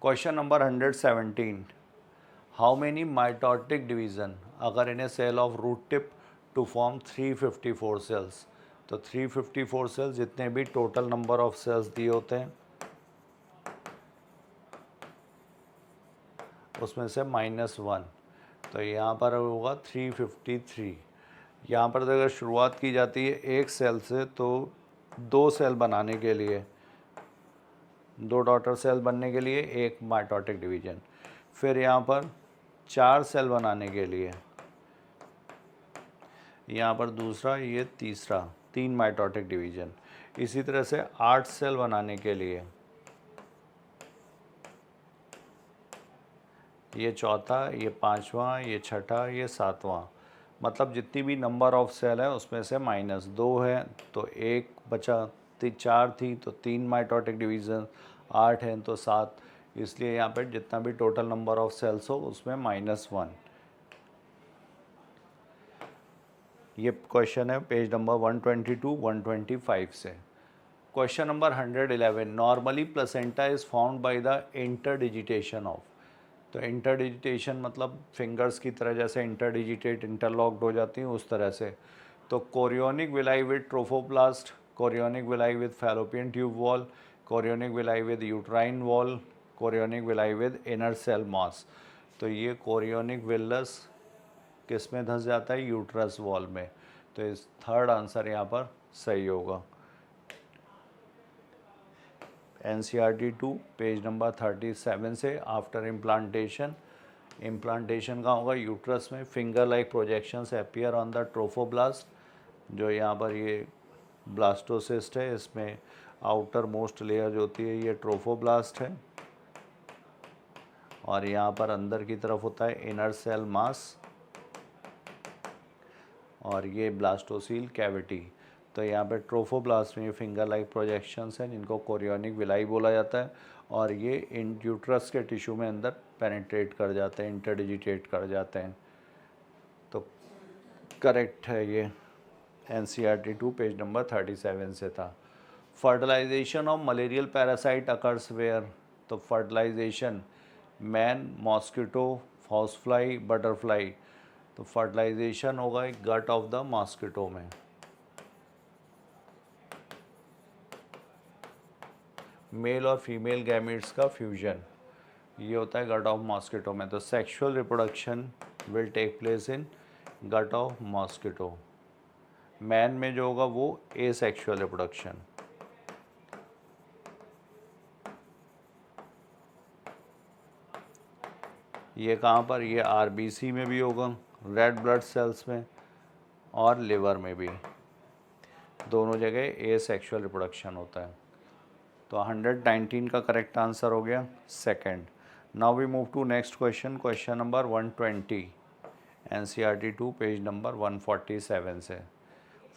Question number 117, how many mitotic division अगर in a cell of root tip to form 354 cells. तो 354 सेल्स जितने भी टोटल नंबर ऑफ सेल्स दिए होते हैं उसमें से -1, तो यहाँ पर होगा 353। यहाँ पर अगर शुरुआत की जाती है एक सेल से तो 2 सेल बनाने के लिए, 2 डॉटर सेल बनने के लिए एक माइटोटिक डिवीजन, फिर यहाँ पर 4 सेल बनाने के लिए, यहाँ पर दूसरा, ये तीसरा, 3 माइटोटिक डिवीजन। इसी तरह से 8 सेल बनाने के लिए ये चौथा, ये पांचवा, ये छठा, ये सातवां, मतलब जितनी भी नंबर ऑफ सेल है उसमें से -2 है तो एक बचा, 4 थी तो 3 माइटोटिक डिवीज़न, 8 हैं तो 7, इसलिए यहाँ पे जितना भी टोटल नंबर ऑफ सेल्स हो उसमें -1। ये क्वेश्चन है पेज नंबर 122 125 से। Question number 111, normally placenta is found by the interdigitation of. तो इंटरडिजिटेशन मतलब फिंगर्स की तरह जैसे इंटरडिजिटेट इंटरलॉक्ड हो जाती हैं उस तरह से। तो chorionic villi with trophoblast, chorionic villi with fallopian tube wall, chorionic villi with uterine wall, chorionic villi with inner cell mass. तो ये कोरियोनिक विलस किस में धंस जाता है, यूट्रस वॉल में। तो इस थर्ड आंसर यहाँ पर सही होगा। NCERT 2 पेज नंबर 37 से, आफ्टर इम्प्लांटेशन, इम्प्लांटेशन का होगा यूट्रस में finger like projections appear on the trophoblast, जो यहाँ पर ये ब्लास्टोसिस्ट है, इसमें आउटर मोस्ट लेयर जो होती है ये ट्रोफोब्लास्ट है, और यहाँ पर अंदर की तरफ होता है इनर सेल मास, और ये ब्लास्टोसील कैविटी। तो यहाँ पे ट्रोफोब्लास्ट में फिंगर लाइक प्रोजेक्शंस हैं जिनको कोरियोनिक विलाई बोला जाता है, और ये इन यूट्रस के टिश्यू में अंदर पेनिट्रेट कर जाते हैं, इंटरडिजिटेट कर जाते हैं। तो करेक्ट है ये, NCERT 2 पेज नंबर 37 से था। Fertilisation of malarial parasite occurs where, तो fertilisation man, mosquito, housefly, butterfly. तो फर्टिलाइजेशन होगा एक गट ऑफ द मॉस्किटो में। मेल और फीमेल गैमेट्स का फ्यूजन ये होता है गट ऑफ मॉस्किटो में। तो sexual reproduction will take place in gut of mosquito. Man में जो होगा वो एसेक्सुअल रिप्रोडक्शन। ये कहाँ पर, ये RBC में भी होगा, रेड ब्लड सेल्स में, और लिवर में भी, दोनों जगह एसेक्सुअल रिप्रोडक्शन होता है। तो 119 का करेक्ट आंसर हो गया second. Now we move to next question, question number 120, NCERT 2 page number 147 से।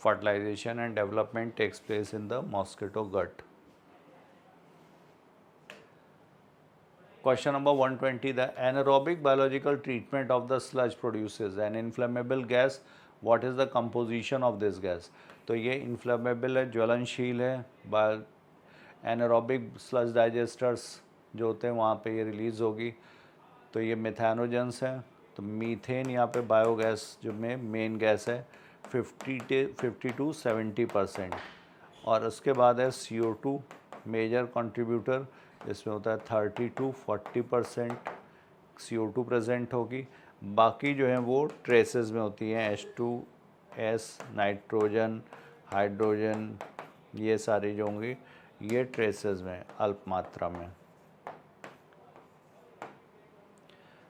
Fertilization and development takes place in the mosquito gut. Question number 120, the anaerobic biological treatment of the sludge produces an inflammable gas. What is the composition of this gas? तो ये inflammable है, ज्वलनशील है, anaerobic sludge digesters जो होते हैं वहाँ पे ये रिलीज़ होगी। तो ये मिथेनोजेंस हैं। तो मीथेन यहाँ पे बायोगैस जो में मेन गैस है 50 to 70%, और उसके बाद है CO2 मेजर कंट्रीब्यूटर, इसमें होता है 30 to 40% CO2 प्रेजेंट होगी। बाकी जो हैं वो ट्रेसेस में होती हैं, H2S, नाइट्रोजन, हाइड्रोजन, ये सारी जो होंगी ये ट्रेसेस में अल्प मात्रा में।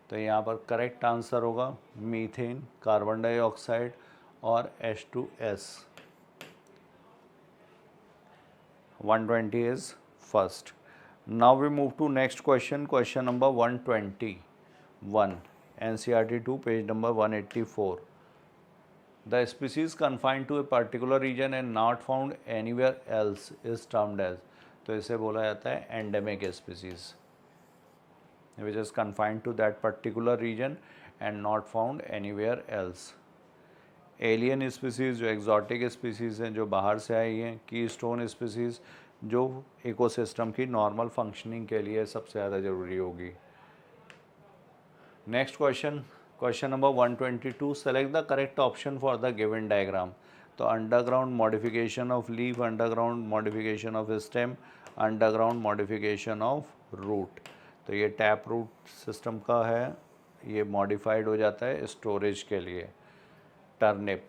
तो यहाँ पर करेक्ट आंसर होगा मीथेन, कार्बन डाइऑक्साइड और H2S। 120 is first. Now we move to next question, question number 121, NCERT 2 page number 184. The species confined to a particular region and not found anywhere else is termed as, तो इसे बोला जाता है endemic species, which is confined to that particular region and not found anywhere else. Alien species जो exotic species हैं जो बाहर से आई हैं, कीस्टोन स्पीसीज़ जो इकोसिस्टम की नॉर्मल फंक्शनिंग के लिए सबसे ज़्यादा ज़रूरी होगी। Next question, question number 122, select the correct option for the given diagram. तो underground modification of leaf, underground modification of stem, underground modification of root. तो ये टैप रूट सिस्टम का है, ये मॉडिफाइड हो जाता है स्टोरेज के लिए। टर्निप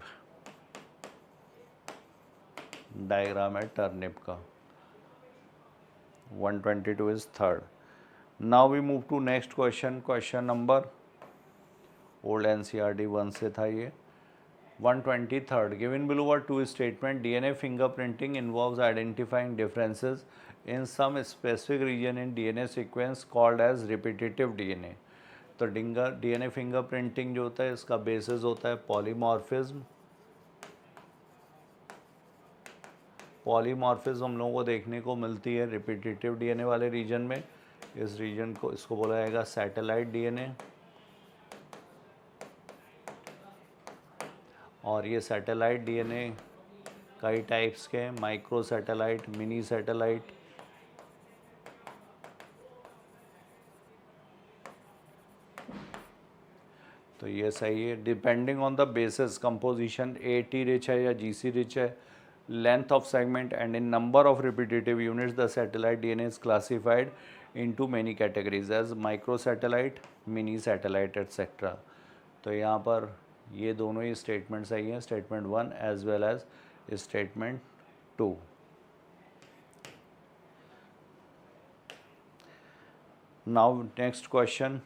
डायग्राम है टर्निप का। 122 is third. Now we move to next question, question number old NCERT 1 से था ये। 123rd, given below are two statement, DNA fingerprinting involves identifying differences in some specific region in DNA sequence called as repetitive DNA. तो DNA fingerprinting जो होता है इसका basis होता है पॉलीमॉर्फिज्म। पॉलीमॉर्फिज्म हम लोगों को देखने को मिलती है रिपीटेटिव डीएनए वाले रीजन में। इस रीजन को इसको बोला जाएगा सैटेलाइट डीएनए, और ये सैटेलाइट डीएनए कई टाइप्स के हैं, माइक्रो सैटेलाइट, मिनी सैटेलाइट। तो ये सही है। Depending on the basis composition AT rich है या GC रिच है, length of segment and in number of repetitive units, the satellite DNA is classified into many categories as microsatellite, mini satellite etc. तो यहाँ पर ये दोनों ही statement सही हैं, statement 1 as well as statement 2। Now next question,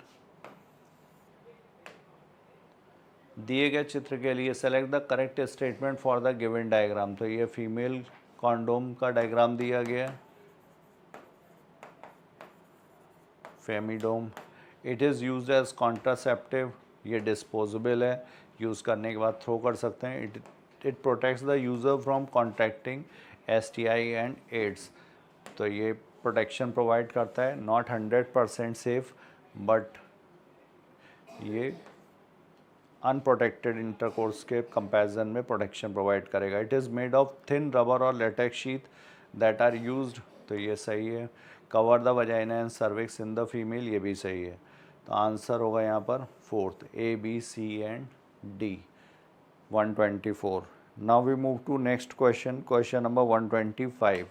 दिए गए चित्र के लिए select the correct statement for the given diagram. तो ये फीमेल कॉन्डोम का डायग्राम दिया गया है, femidom. It is used as contraceptive, ये डिस्पोजेबल है, यूज़ करने के बाद थ्रो कर सकते हैं। It protects the user from contracting STI and AIDS. तो ये प्रोटेक्शन प्रोवाइड करता है, नॉट 100% सेफ बट ये अनप्रोटेक्टेड इंटरकोर्स के कंपैरिजन में प्रोटेक्शन प्रोवाइड करेगा। It is made of thin rubber और latex sheet that are used, तो ये सही है। Cover the vagina and cervix in the female, ये भी सही है। तो आंसर होगा यहाँ पर fourth, A, B, C and D, 124। Now we move to next question, question number 125,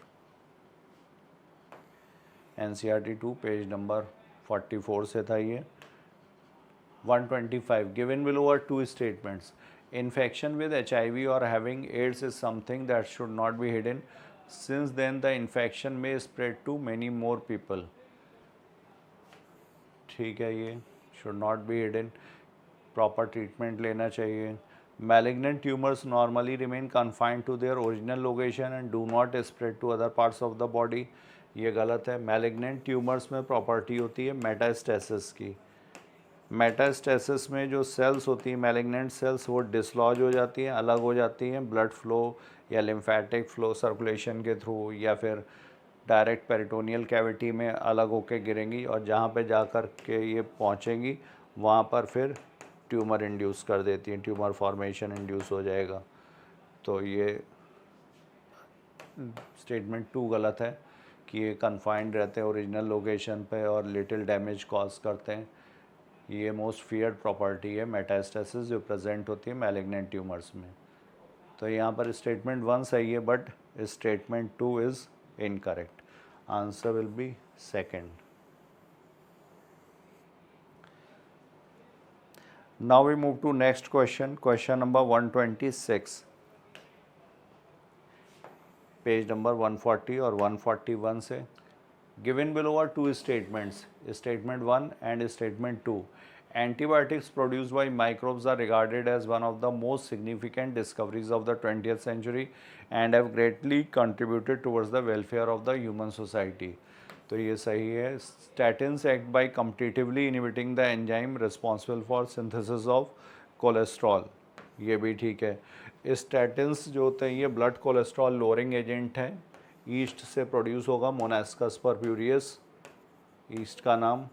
NCERT 2 page number 44 से था ये। 125, given below are two statements. Infection with HIV or having AIDS is something that should not be hidden, since then the infection may spread to many more people. ठीक है, ये should not be hidden, proper treatment लेना चाहिए। Malignant tumors normally remain confined to their original location and do not spread to other parts of the body, ये गलत है। Malignant tumors में property होती है मेटास्टेसिस की। मेटास्टेसिस में जो सेल्स होती हैं मैलिग्नेंट सेल्स, वो डिसलॉज हो जाती हैं, अलग हो जाती हैं ब्लड फ्लो या लिम्फेटिक फ्लो सर्कुलेशन के थ्रू, या फिर डायरेक्ट पेरिटोनियल कैविटी में अलग होके गिरेंगी, और जहाँ पे जाकर के ये पहुँचेंगी वहाँ पर फिर ट्यूमर इंड्यूस कर देती हैं, ट्यूमर फॉर्मेशन इंड्यूस हो जाएगा। तो ये स्टेटमेंट 2 गलत है कि ये कन्फाइंड रहते हैं ओरिजिनल लोकेशन पे और लिटिल डैमेज कॉज करते हैं। ये मोस्ट फियर्ड प्रॉपर्टी है मेटास्टेसिस जो प्रेजेंट होती है मैलिग्नेंट ट्यूमर्स में। तो यहाँ पर स्टेटमेंट 1 सही है but statement 2 is incorrect. Answer will be second. Now we move to next question, question number 126, page number 140 और 141 से। Given below are two statements, statement 1 and statement 2. Antibiotics produced by microbes are regarded as one of the most significant discoveries of the 20th century and have greatly contributed towards the welfare of the human society. तो ये सही है। Statins act by competitively inhibiting the enzyme responsible for synthesis of cholesterol, ये भी ठीक है। Statins जो होते हैं ये ब्लड कोलेस्ट्रॉल लोअरिंग एजेंट हैं, ईस्ट से प्रोड्यूस होगा, मोनास्कस परप्यूरियस ईस्ट का नाम।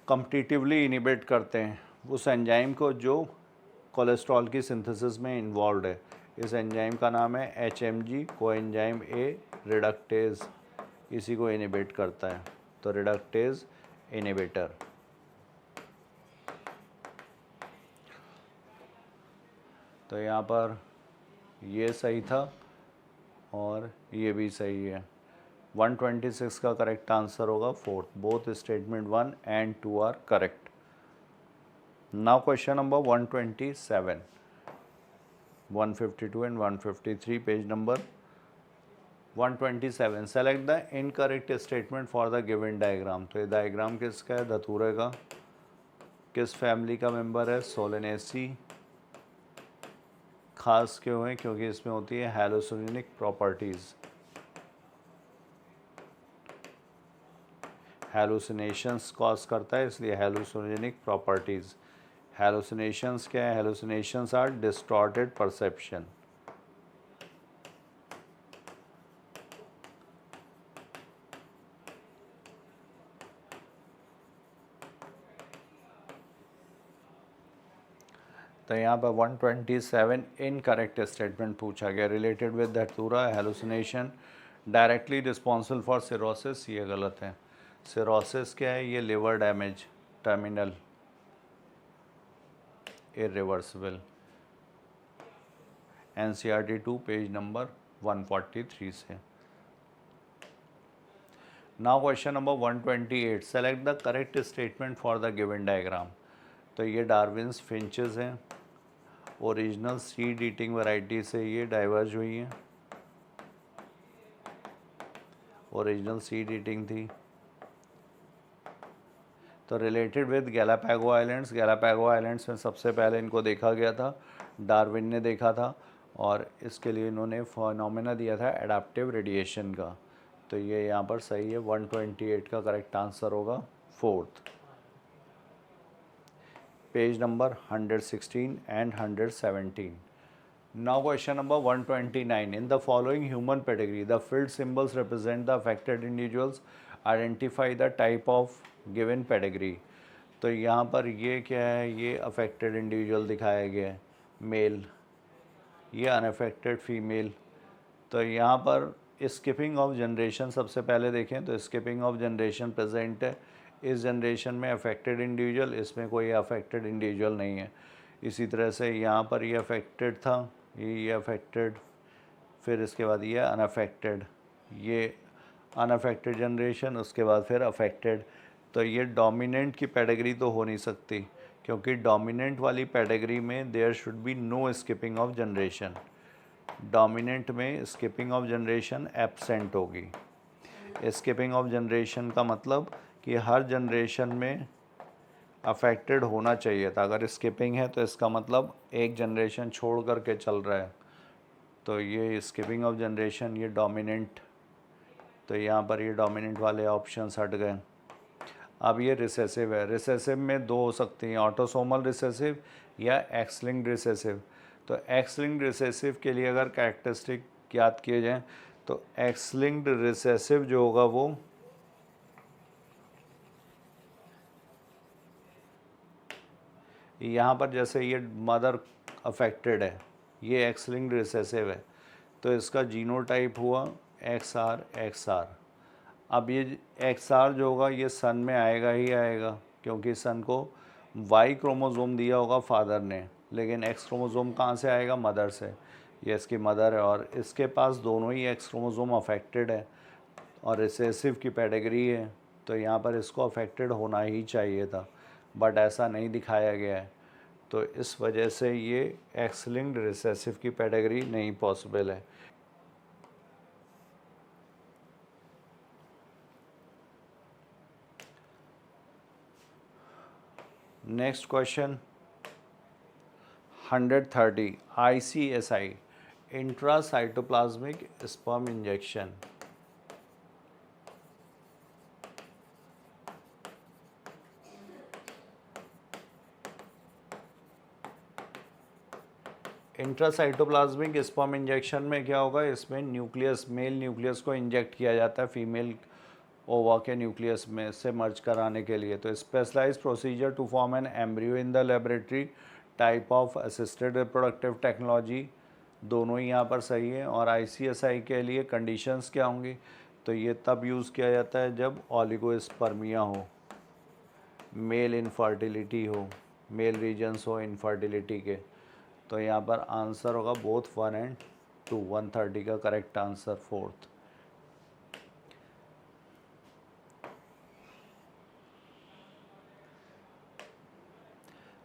कॉम्पिटिटिवली इनिबिट करते हैं उस एंजाइम को जो कोलेस्ट्रॉल की सिंथेसिस में इन्वॉल्व है। इस एंजाइम का नाम है HMG कोएंजाइम A रिडक्टेज, इसी को इनिबिट करता है, तो रिडक्टेज इनिबिटर। तो यहाँ पर ये सही था और ये भी सही है। 126 का करेक्ट आंसर होगा fourth, both statement 1 and 2 are correct. Now question number 127, 152 and 153 page number 127। Select the incorrect statement for the given diagram. तो ये डायग्राम किसका है? धतूरे का। किस फैमिली का मेंबर है? सोलेनेसी। खास क्यों है? क्योंकि इसमें होती है हैलोसिनिक प्रॉपर्टीज़, हैलोसिनेशंस कॉज करता है, इसलिए हैलोसिनिक प्रॉपर्टीज़। हैलोसिनेशंस क्या है? हैलोसिनेशंस आर डिस्टॉर्टेड परसेप्शन। तो यहाँ पर 127 इनकरेक्ट स्टेटमेंट पूछा गया। रिलेटेड विद धतूरा हैलोसिनेशन डायरेक्टली रिस्पॉन्सिबल फॉर सिरोसिस, ये गलत है। सिरोसिस क्या है? ये liver damage, terminal, irreversible. NCERT 2 page number 143 से। Now question number 128, select the correct statement for the given diagram. तो ये डार्विन्स फिंचेस हैं, ओरिजिनल सीड ईटिंग वैरायटी से ये डाइवर्ज हुई हैं, ओरिजिनल सीड ईटिंग थी। तो रिलेटेड विद गैलापागो आइलैंड्स, गैलापागो आइलैंड्स में सबसे पहले इनको देखा गया था, डार्विन ने देखा था, और इसके लिए इन्होंने फिनोमेना दिया था एडाप्टिव रेडिएशन का। तो ये यहाँ पर सही है, 128 का करेक्ट आंसर होगा fourth. Page number 116 and 117। Now question number 129, in the following human pedigree the field symbols represent the affected individuals, identify the type of given pedigree. तो यहाँ पर ये क्या है, ये अफेक्टेड इंडिविजुअल दिखाया गया है मेल, ये अनअफेक्टेड फीमेल। तो यहाँ पर स्किपिंग ऑफ जनरेशन सबसे पहले देखें तो स्किपिंग ऑफ जनरेशन प्रेजेंट है, इस जनरेशन में अफेक्टेड इंडिविजुअल, इसमें कोई अफेक्टेड इंडिविजुअल नहीं है। इसी तरह से यहाँ पर ये अफेक्टेड था, ये अफेक्टेड, फिर इसके बाद ये अनअफेक्टेड, ये अनअफेक्टेड जनरेशन, उसके बाद फिर अफेक्टेड। तो ये डोमिनेंट की पेडिग्री तो हो नहीं सकती, क्योंकि डोमिनेंट वाली पेडिग्री में there should be no skipping of generation, dominant में स्किपिंग ऑफ जनरेशन एब्सेंट होगी। स्किपिंग ऑफ जनरेशन का मतलब कि हर जनरेशन में अफेक्टेड होना चाहिए था, अगर स्किपिंग है तो इसका मतलब एक जनरेशन छोड़ करके चल रहा है। तो ये स्किपिंग ऑफ जनरेशन, ये डोमिनेंट, तो यहाँ पर ये डोमिनेंट वाले ऑप्शंस हट गए। अब ये रिसेसिव है, रिसेसिव में दो हो सकती हैं, ऑटोसोमल रिसेसिव या एक्स लिंक्ड रिसेसिव। तो एक्स लिंक्ड रिसेसिव के लिए अगर कैरेक्टरिस्टिक याद किए जाएँ तो एक्स लिंक्ड रिसेसिव जो होगा वो यहाँ पर, जैसे ये मदर अफेक्टेड है, ये एक्स लिंक्ड रिसेसिव है, तो इसका जीनोटाइप हुआ XR। अब ये XR जो होगा ये सन में आएगा ही आएगा, क्योंकि सन को Y क्रोमोसोम दिया होगा फादर ने, लेकिन X क्रोमोसोम कहाँ से आएगा, मदर से। ये इसकी मदर है और इसके पास दोनों ही X क्रोमोसोम अफेक्टेड है और रिसेसिव की पेडिग्री है, तो यहाँ पर इसको अफेक्टेड होना ही चाहिए था, बट ऐसा नहीं दिखाया गया है। तो इस वजह से ये एक्स लिंक्ड रिसेसिव की पेडिग्री नहीं पॉसिबल है। Next question 130, ICSI, intracytoplasmic sperm injection. Intracytoplasmic sperm injection में क्या होगा, इसमें न्यूक्लियस, मेल न्यूक्लियस को इंजेक्ट किया जाता है फीमेल ओवा के न्यूक्लियस में से मर्ज कराने के लिए। तो specialise procedure to form an embryo in the laboratory, type of assisted reproductive technology, दोनों ही यहाँ पर सही है। और ICSI के लिए कंडीशंस क्या होंगी, तो ये तब यूज़ किया जाता है जब ओलिगोस्पर्मिया हो, मेल इनफर्टिलिटी हो, मेल रीजन्स हो इनफर्टिलिटी के। तो यहाँ पर आंसर होगा बोथ 1 एंड 2, 130 का correct answer fourth.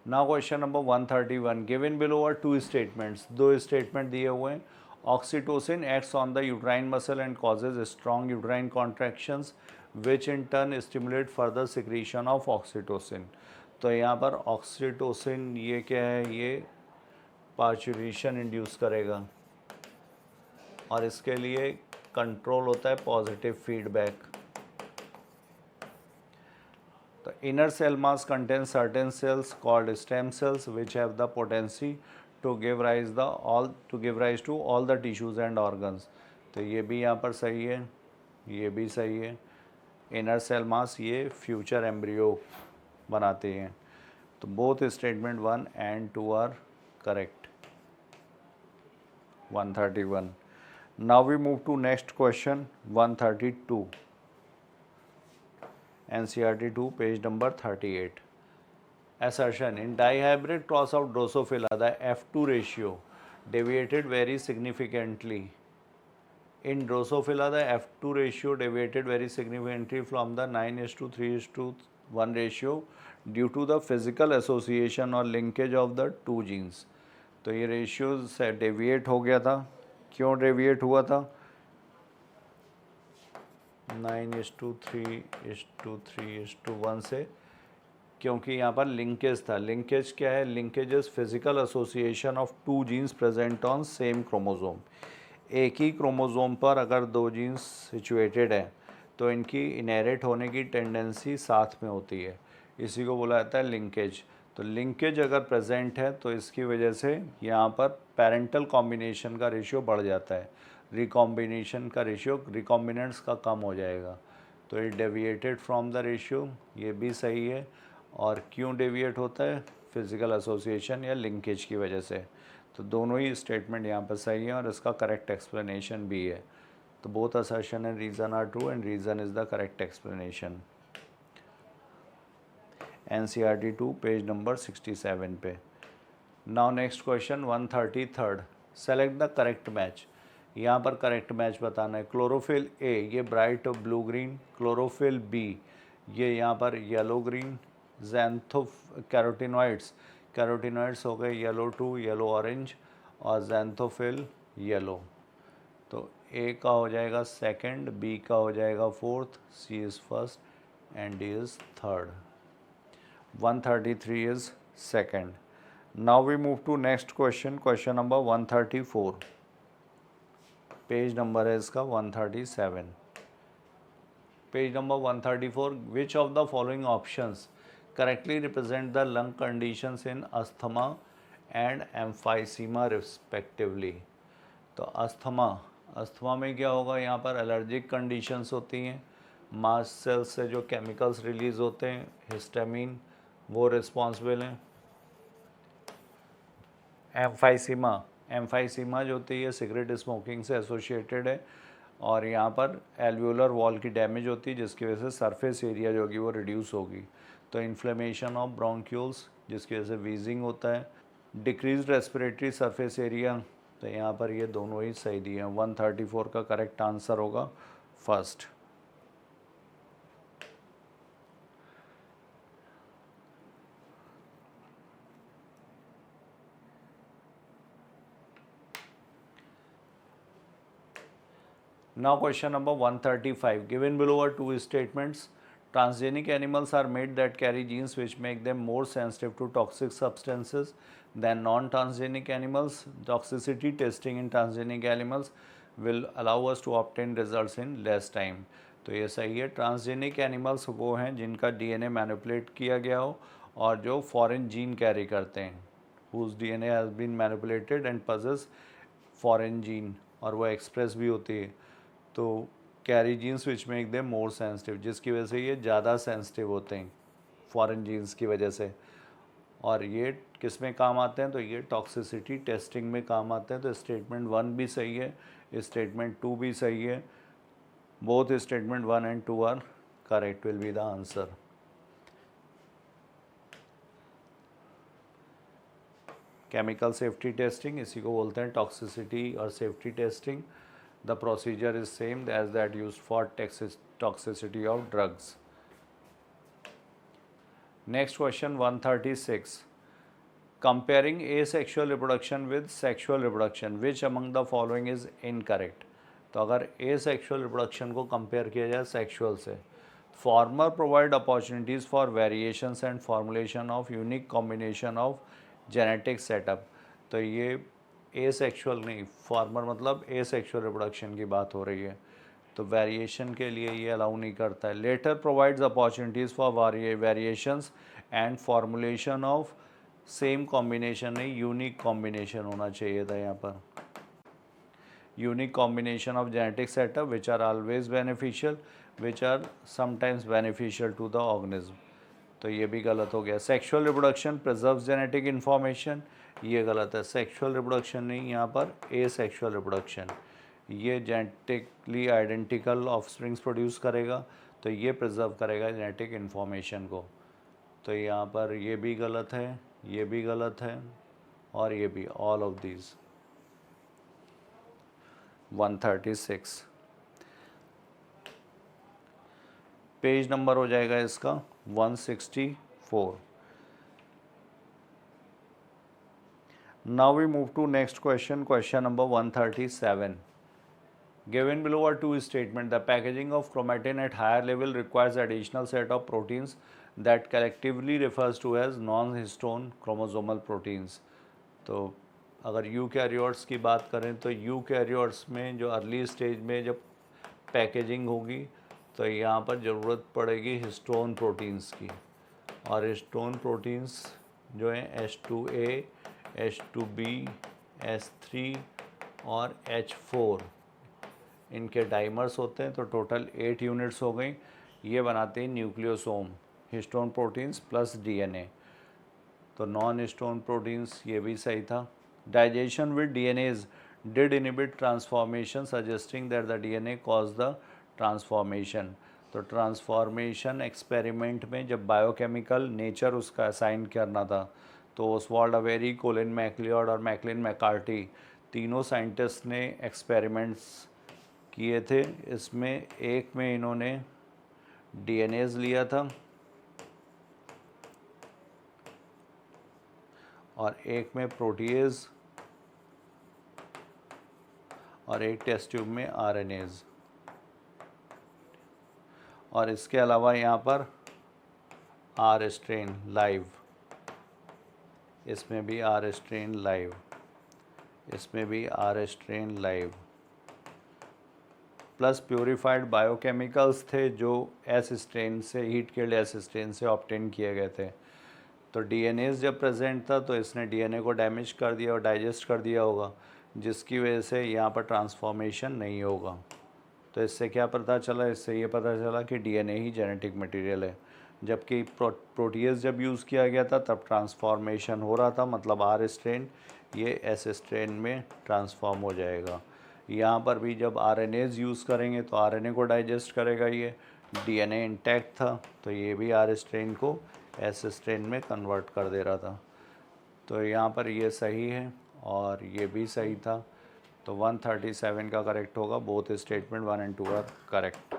Now question number 131, given below are 2 statements, दो स्टेटमेंट दिए हुए हैं। Oxytocin acts on the uterine muscle and causes strong uterine contractions which in turn stimulate further secretion of oxytocin. तो यहाँ पर oxytocin ये क्या है, ये पार्चुरेशन इंड्यूस करेगा और इसके लिए कंट्रोल होता है पॉजिटिव फीडबैक। तो inner cell mass contain certain cells called stem cells which have the potency to give rise to all the tissues and organs. तो ये भी यहाँ पर सही है, ये भी सही है। इनर सेल मास ये फ्यूचर एम्ब्रियो बनाते हैं। तो both statement 1 and 2 are correct. 131. Now we move to next question 132. NCERT 2 page number 38. Assertion, in dihybrid cross of Drosophila the F2 ratio deviated very significantly In Drosophila, the F2 ratio deviated very significantly from the 9:3:1 ratio due to the physical association और linkage of the two genes. तो ये ratio से deviate हो गया था. क्यों deviate हुआ था? 9:3:1 से, क्योंकि यहाँ पर लिंकेज था. लिंकेज क्या है? Linkage is physical association of two genes present on same chromosome. एक ही क्रोमोसोम पर अगर दो जीन्स सिचुएटेड हैं तो इनकी इनहेरिट होने की टेंडेंसी साथ में होती है. इसी को बोला जाता है लिंकेज. तो लिंकेज अगर प्रेजेंट है तो इसकी वजह से यहाँ पर पेरेंटल कॉम्बिनेशन का रेशियो बढ़ जाता है, रिकॉम्बिनेशन का रेशियो, रिकॉम्बिनेंट्स का कम हो जाएगा. तो ये डेविएटेड फ्रॉम द रेशियो, ये भी सही है. और क्यों डेविएट होता है? फिजिकल एसोसिएशन या लिंकेज की वजह से. तो दोनों ही स्टेटमेंट यहाँ पर सही है और इसका करेक्ट एक्सप्लेनेशन भी है. तो both assertion and reason are true and reason is the correct explanation. NCERT 2 page number 67 पे. Now next question 133. Select the correct match. यहाँ पर करेक्ट मैच बताना है. क्लोरोफिल ए ये bright blue green, chlorophyll b ये यहाँ पर yellow green, carotenoids, carotenoids हो गए येलो टू येलो ऑरेंज और ज़ैंथोफिल येलो. तो ए का हो जाएगा सेकंड, बी का हो जाएगा fourth, C is first and D is third. 133 is second. Now we move to next question, question number 134. Page number है इसका 137. Page number 134. Which of the following options correctly represent the lung conditions in asthma and emphysema respectively? तो asthma में क्या होगा? यहाँ पर allergic conditions होती हैं, मास्ट सेल्स से जो केमिकल्स रिलीज होते हैं, हिस्टामिन, वो रिस्पॉन्सिबल हैं. एम्फाइसीमा जो होती है सिगरेट स्मोकिंग से एसोसिएटेड है और यहाँ पर एल्वियोलर वॉल की डैमेज होती है जिसकी वजह से सरफेस एरिया जो होगी वो रिड्यूस होगी. तो इन्फ्लेमेशन ऑफ ब्रोंक्यूल्स जिसकी वजह से वीजिंग होता है, डिक्रीज रेस्पिरेटरी सरफेस एरिया. तो यहाँ पर ये दोनों ही सही दिए हैं. 134 का करेक्ट आंसर होगा first. Now question number 135. Given below are two statements. Transgenic animals are made that carry genes which make them more sensitive to toxic substances than non-transgenic animals. Toxicity testing in transgenic animals will allow us to obtain results in less time. तो ये सही है. Transgenic animals वो हैं जिनका DNA manipulate किया गया हो और जो फॉरेन जीन कैरी करते हैं, whose DNA has been manipulated and possess foreign gene, और वो एक्सप्रेस भी होती है. तो carry jeans which make them more sensitive, जिसकी वजह से ये ज़्यादा सेंसिटिव होते हैं फॉरेन जीन्स की वजह से. और ये किस में काम आते हैं? तो ये टॉक्सिसिटी टेस्टिंग में काम आते हैं. तो स्टेटमेंट 1 भी सही है, स्टेटमेंट 2 भी सही है. Both statement 1 and 2 are correct, will be the answer. Chemical safety testing, इसी को बोलते हैं टॉक्सिसिटी और safety testing. The procedure is same as that used for toxicity of drugs. Next question 136. Comparing asexual reproduction with sexual reproduction, which among the following is incorrect? तो अगर asexual reproduction को compare किया जाए sexual से, former provide opportunities for variations and formulation of unique combination of genetic setup. तो ये asexual नहीं, farmer मतलब एसेक्सुअल रिप्रोडक्शन की बात हो रही है. तो वेरिएशन के लिए ये अलाउ नहीं करता है. Latter provides opportunities for variations and formulation of same combination नहीं, यूनिक कॉम्बिनेशन होना चाहिए था यहाँ पर. Unique combination of genetic setup which are always beneficial, which are sometimes beneficial to the organism. तो ये भी गलत हो गया. Sexual reproduction preserves genetic information, ये गलत है. सेक्सुअल रिप्रोडक्शन नहीं, यहाँ पर एसेक्सुअल रिप्रोडक्शन, ये जेनेटिकली आइडेंटिकल ऑफस्प्रिंग्स प्रोड्यूस करेगा, तो ये प्रिजर्व करेगा जेनेटिक इन्फॉर्मेशन को. तो यहाँ पर ये भी गलत है, ये भी गलत है और ये भी, all of these. 136। Page number हो जाएगा इसका 164। Now we move to next question, question number 137. Given below are two statements. The packaging of chromatin at higher level requires additional set of proteins that collectively refers to as non-histone chromosomal proteins. तो अगर eukaryotes की बात करें तो eukaryotes में जो early stage में जब पैकेजिंग होगी तो यहाँ पर ज़रूरत पड़ेगी हिस्टोन प्रोटीन्स की, और हिस्टोन प्रोटीन्स जो हैं H2A, H2B, H3 और H4, इनके डाइमर्स होते हैं। तो टोटल 8 यूनिट्स हो गई। ये बनाते हैं nucleosome, histone proteins plus DNA. तो नॉन हिस्टोन प्रोटीन्स, ये भी सही था। Digestion with DNAs did inhibit transformation suggesting that the DNA cause the transformation. तो ट्रांसफॉर्मेशन एक्सपेरिमेंट में जब बायोकेमिकल नेचर उसका असाइन करना था तो ओसवाल्ड अवेरी, कोलिन मैकलियॉड और मैकलिन मैकार्टी तीनों साइंटिस्ट ने एक्सपेरिमेंट्स किए थे। इसमें एक में इन्होंने डीएनएज लिया था और एक में प्रोटीएज और एक टेस्ट ट्यूब में आरएनएज। और इसके अलावा यहाँ पर आर स्ट्रेन लाइव, इसमें भी आर स्ट्रेन लाइव, इसमें भी R strain live, plus purified biochemicals थे जो एस स्ट्रेन से, हीट किल्ड एस स्ट्रेन से ऑब्टेन किए गए थे। तो डीएनएज जब प्रेजेंट था तो इसने डीएनए को डैमेज कर दिया और डाइजेस्ट कर दिया होगा, जिसकी वजह से यहाँ पर ट्रांसफॉर्मेशन नहीं होगा। तो इससे क्या पता चला? इससे ये पता चला कि डीएनए ही जेनेटिक मटेरियल है। जबकि प्रोटीएज जब यूज़ किया गया था तब ट्रांसफॉर्मेशन हो रहा था, मतलब आर स्ट्रेन ये एस स्ट्रेन में ट्रांसफॉर्म हो जाएगा। यहाँ पर भी जब आरएनएज यूज़ करेंगे तो आरएनए को डाइजेस्ट करेगा, ये डीएनए इंटैक्ट था तो ये भी आर स्ट्रेन को एस स्ट्रेन में कन्वर्ट कर दे रहा था। तो यहाँ पर ये सही है और ये भी सही था। तो 137 का करेक्ट होगा। Both statement 1 and 2 are correct.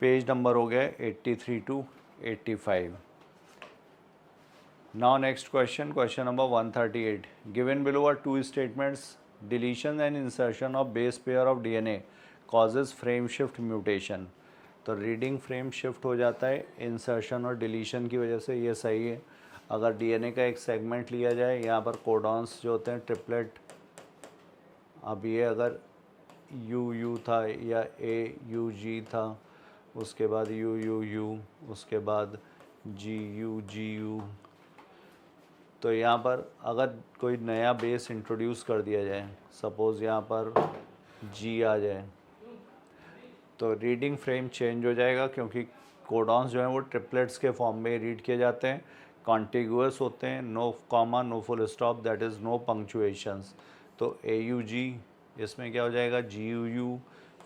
Page number हो गया 83 to 85। Now next question, question number 138. Given below are two statements. Deletion and insertion of base pair of DNA causes frame shift mutation. तो reading frame shift हो जाता है insertion और deletion की वजह से, ये सही है। अगर डीएनए का एक सेगमेंट लिया जाए, यहाँ पर कोडॉन्स जो होते हैं ट्रिपलेट, अब ये अगर यू था या AUG था, उसके बाद UUU, उसके बाद GU, तो यहाँ पर अगर कोई नया बेस इंट्रोड्यूस कर दिया जाए, सपोज़ यहाँ पर G आ जाए, तो रीडिंग फ्रेम चेंज हो जाएगा, क्योंकि कोडॉन्स जो हैं वो ट्रिपलेट्स के फॉर्म में रीड किए जाते हैं, कॉन्टिगुअस होते हैं, no comma, no full stop, that is no punctuations. तो AUG, इसमें क्या हो जाएगा GUU,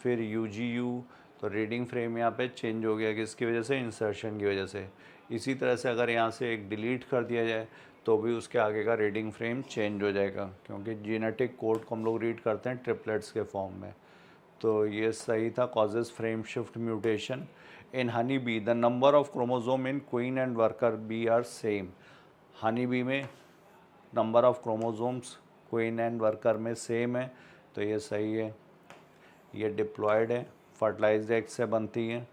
फिर UGU। तो रीडिंग फ्रेम यहाँ पे चेंज हो गया, किसकी वजह से? इंसर्शन की वजह से। इसी तरह से अगर यहाँ से एक डिलीट कर दिया जाए तो भी उसके आगे का रीडिंग फ्रेम चेंज हो जाएगा, क्योंकि जेनेटिक कोड को हम लोग रीड करते हैं ट्रिपलेट्स के फॉर्म में। तो ये सही था, causes frame shift mutation. In honey bee the number of chromosome in queen and worker bee are same. Honey bee में number of chromosomes queen and worker में सेम है, तो ये सही है। ये डिप्लॉयड है, फर्टिलाइज्ड एग से बनती हैं।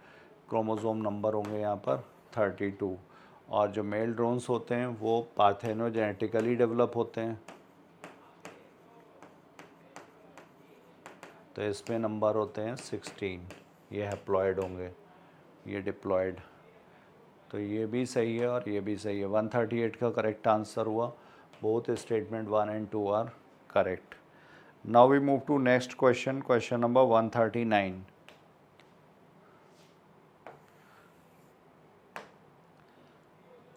क्रोमोजोम नंबर होंगे यहाँ पर 32। और जो मेल ड्रोन्स होते हैं वो पार्थेनोजेनेटिकली डेवलप होते हैं, तो इसमें नंबर होते हैं 16। ये हैप्लॉयड होंगे, ये डिप्लॉयड। तो ये भी सही है और ये भी सही है। 138 का करेक्ट आंसर हुआ। Both statement 1 and 2 are correct. Now we move to next question, question number 139।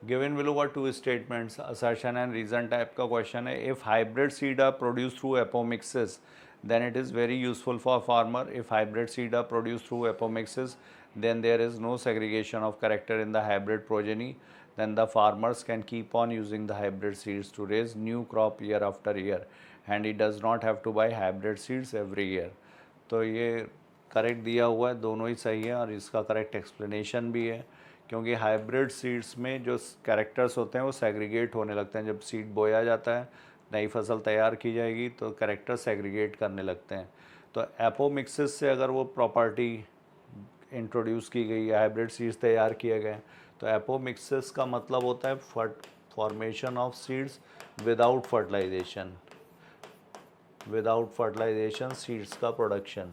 Given below are two statements, assertion and reason type का क्वेश्चन है। If hybrid seed are produce through apomixis then it is very useful for farmer. If hybrid seed are produced through apomixis, then there is no segregation of character in the hybrid progeny. then the farmers can keep on using the hybrid seeds to raise new crop year after year and he does not have to buy hybrid seeds every year. तो ये correct दिया हुआ है, दोनों ही सही है और इसका करेक्ट एक्सप्लेनेशन भी है, क्योंकि हाइब्रिड सीड्स में जो कैरेक्टर्स होते हैं वो सेग्रीगेट होने लगते हैं। जब सीड बोया जाता है, नई फसल तैयार की जाएगी तो कैरेक्टर सेग्रीगेट करने लगते हैं। तो एपोमिक्सिस से अगर वो प्रॉपर्टी इंट्रोड्यूस की गई है, हाइब्रिड सीड्स तैयार किए गए, तो एपोमिक्सिस का मतलब होता है formation of seeds without fertilisation, without fertilisation seeds का प्रोडक्शन।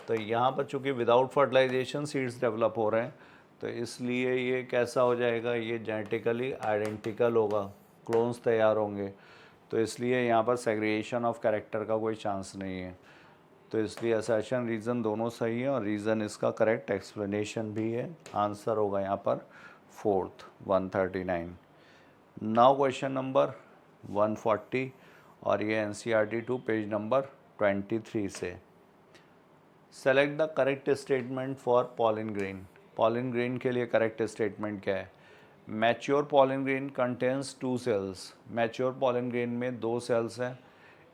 तो यहाँ पर चूँकि विदाउट फर्टिलाइजेशन सीड्स डेवलप हो रहे हैं, तो इसलिए ये कैसा हो जाएगा, ये जेनेटिकली आइडेंटिकल होगा, क्लोन्स तैयार होंगे, तो इसलिए यहाँ पर सेग्रीगेशन ऑफ कैरेक्टर का कोई चांस नहीं है। तो इसलिए असर्शन रीज़न दोनों सही है और रीज़न इसका करेक्ट एक्सप्लेनेशन भी है। आंसर होगा यहाँ पर फोर्थ 139। नाउ क्वेश्चन नंबर 140 और ये NCERT 2 पेज नंबर 23 से। Select the correct statement for pollen grain. Pollen grain के लिए करेक्ट स्टेटमेंट क्या है? Mature pollen grain contains 2 cells. Mature pollen grain में 2 सेल्स हैं,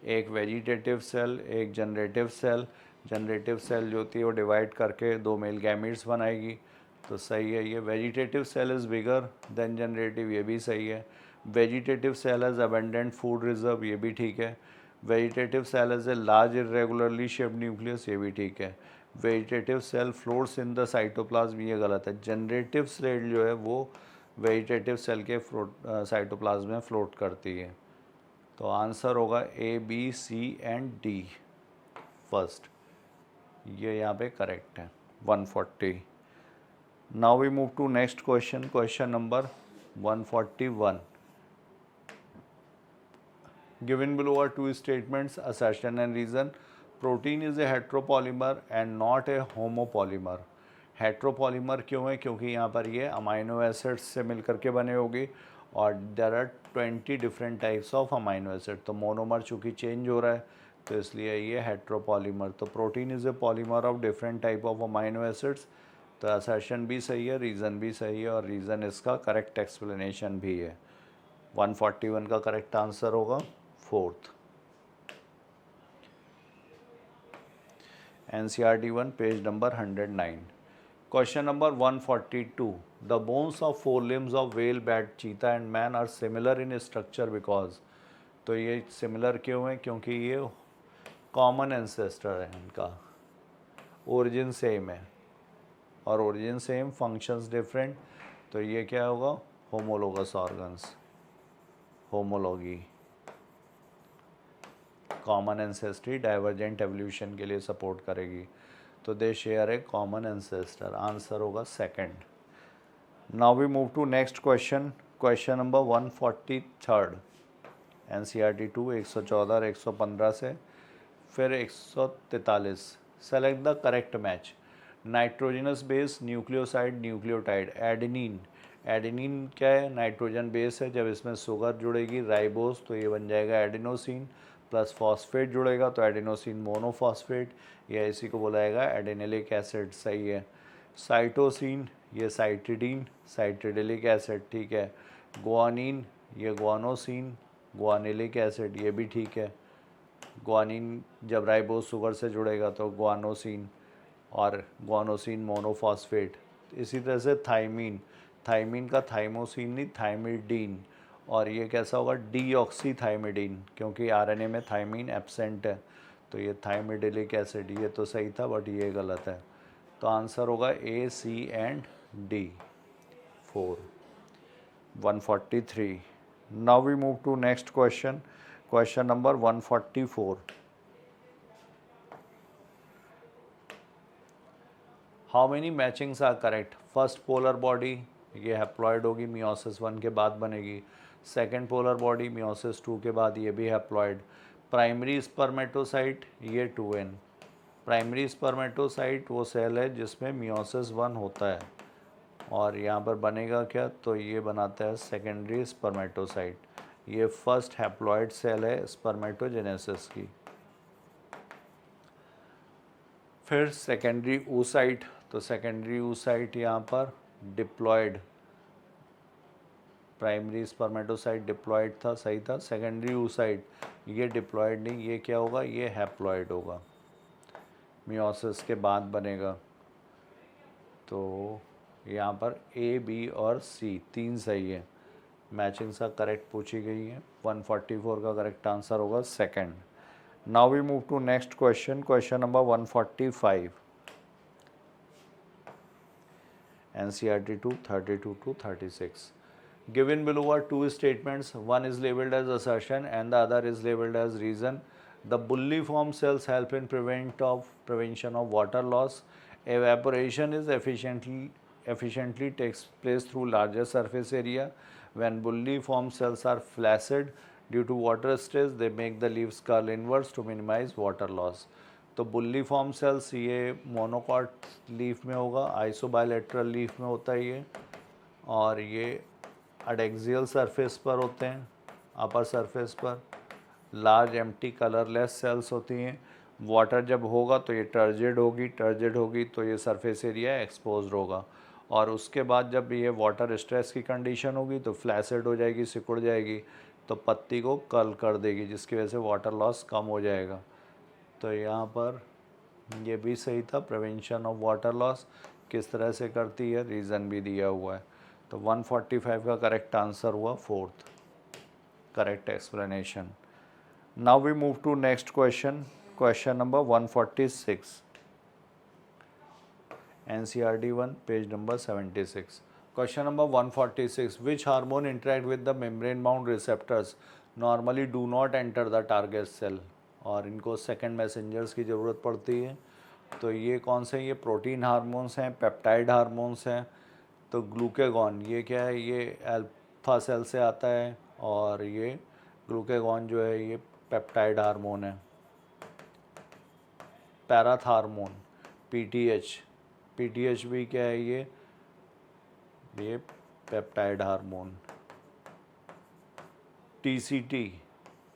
एक वेजिटेटिव सेल, एक जनरेटिव सेल। जनरेटिव सेल जो होती है वो डिवाइड करके 2 मेल गैमीट्स बनाएगी, तो सही है ये। Vegetative cell is bigger than generative, ये भी सही है। Vegetative cell has abundant food reserve, ये भी ठीक है। Vegetative cell has a large irregularly shaped nucleus, ये भी ठीक है। Vegetative cell floats in the cytoplasm, ये गलत है। जनरेटिव सेल जो है वो वेजिटेटिव सेल के साइटोप्लाज्म में फ्लोट करती है। तो आंसर होगा A, B, C and D first, ये यहाँ पे करेक्ट है 140। Now we move to next question, question number 141। Given below are 2 statements, assertion and reason. Protein is a heteropolymer and not a homopolymer. Heteropolymer क्यों है? क्योंकि यहाँ पर ये अमाइनो एसिड्स से मिलकर के बने होगी और there are 20 different types of amino acid. तो मोनोमर चूँकि चेंज हो रहा है तो इसलिए ये हेट्रोपॉलीमर। तो protein is a polymer of different type of amino acids. तो असर्शन भी सही है, रीज़न भी सही है और रीज़न इसका करेक्ट एक्सप्लेनेशन भी है। 141 का करेक्ट आंसर होगा fourth. NCERT 1 page number 109। Question number 142। The bones of 4 limbs of whale, bat, cheetah and man are similar in structure because. तो ये सिमिलर क्यों है? क्योंकि ये कॉमन एंसेस्टर है, इनका ओरिजिन सेम है और ओरिजिन सेम, फंक्शंस डिफरेंट। तो ये क्या होगा? Homologous organs, homology. Common ancestry divergent evolution के लिए सपोर्ट करेगी, तो they share a common ancestor. Answer होगा second. Now we move to next question, question number 143। NCERT 2 114 और 115 से, फिर 143। Select the correct match. Nitrogenous base, nucleoside, nucleotide. Adenine, adenine क्या है? नाइट्रोजन बेस है। जब इसमें शुगर जुड़ेगी राइबोस तो ये बन जाएगा एडेनोसिन, प्लस फॉस्फेट जुड़ेगा तो एडेनोसिन मोनोफॉस्फेट, या इसी को बोला जाएगा एडेनिलिक एसिड, सही है। साइटोसिन, ये साइटिडीन, साइटिडिलिक एसिड, ठीक है। ग्वानिन, ये ग्वानोसिन, ग्वानिलिक एसिड, ये भी ठीक है। ग्वानिन जब राइबोस शुगर से जुड़ेगा तो ग्वानोसिन और ग्वानोसिन मोनोफॉस्फेट। इसी तरह से थाइमीन, थाइमीन का थाइमोसिन नहीं, थाइमिडीन, और ये कैसा होगा? डीऑक्सीथाइमिडीन, क्योंकि आरएनए में थाइमीन एब्सेंट है, तो ये थाइमिडिलिक एसिड। ये तो सही था बट ये गलत है, तो आंसर होगा A, C and D 4। 143। Now we move to next question, question number 144। How many matchings are correct? First polar body ये हैप्लॉइड होगी, मियोसिस 1 के बाद बनेगी। सेकेंड पोलर बॉडी मियोसिस 2 के बाद ये भी हैप्लॉइड। प्राइमरी स्पर्मेटोसाइट ये 2n। प्राइमरी स्पर्मेटोसाइट वो सेल है जिसमें मियोसिस 1 होता है, और यहाँ पर बनेगा क्या? तो ये बनाता है सेकेंडरी स्पर्मेटोसाइट। ये फर्स्ट हैप्लॉइड सेल है स्पर्मेटोजेनेसिस की। फिर सेकेंडरी oocyte, तो सेकेंडरी oocyte यहाँ पर डिप्लॉयड, प्राइमरी स्पर्मेटोसाइट डिप्लॉयड था, सही था। सेकेंडरी oocyte ये डिप्लॉयड नहीं, ये क्या होगा, ये हैप्लॉयड होगा, मियोसिस के बाद बनेगा। तो यहाँ पर ए, बी और सी तीन सही है, मैचिंग सा करेक्ट पूछी गई है। 144 का करेक्ट आंसर होगा second. Now we move to next question, question number 145, NCERT 232 to 36. Given below are two statements, one is labeled as assertion and the other is labeled as reason. The bulliform cells help in prevention of water loss. Evaporation is efficiently takes place through larger surface area. When bulliform cells are flaccid due to water stress, they make the leaves curl inwards to minimize water loss. तो बुल्लीफॉर्म sales ये monocot leaf में होगा, आइसोबायलेटरल leaf में होता है ये, और ये अडेक्सियल सरफेस पर होते हैं, अपर सरफेस पर। लार्ज एम्प्टी कलरलेस सेल्स होती हैं। वाटर जब होगा तो ये टर्जिड होगी तो ये सरफेस एरिया एक्सपोज्ड होगा, और उसके बाद जब ये वाटर स्ट्रेस की कंडीशन होगी तो फ्लैसिड हो जाएगी, सिकुड़ जाएगी, तो पत्ती को कर्ल कर देगी, जिसकी वजह से वाटर लॉस कम हो जाएगा। तो यहाँ पर ये भी सही था, प्रिवेंशन ऑफ वाटर लॉस किस तरह से करती है, रीज़न भी दिया हुआ है। तो 145 का करेक्ट आंसर हुआ fourth correct explanation. Now we move to next question, question number 146, NCERT 1 page number 76। Question number 146, which hormone interact with the membrane bound receptors normally do not enter the target cell, और इनको second messengers की ज़रूरत पड़ती है। तो ये कौन से, ये प्रोटीन हार्मोन्स हैं, पेप्टाइड हार्मोन्स हैं। तो ग्लूकेगॉन ये क्या है, ये अल्फा सेल से आता है, और ये ग्लूकेगॉन जो है ये पेप्टाइड हार्मोन है। पैराथार्मोन पीटीएच भी क्या है, ये पेप्टाइड हार्मोन।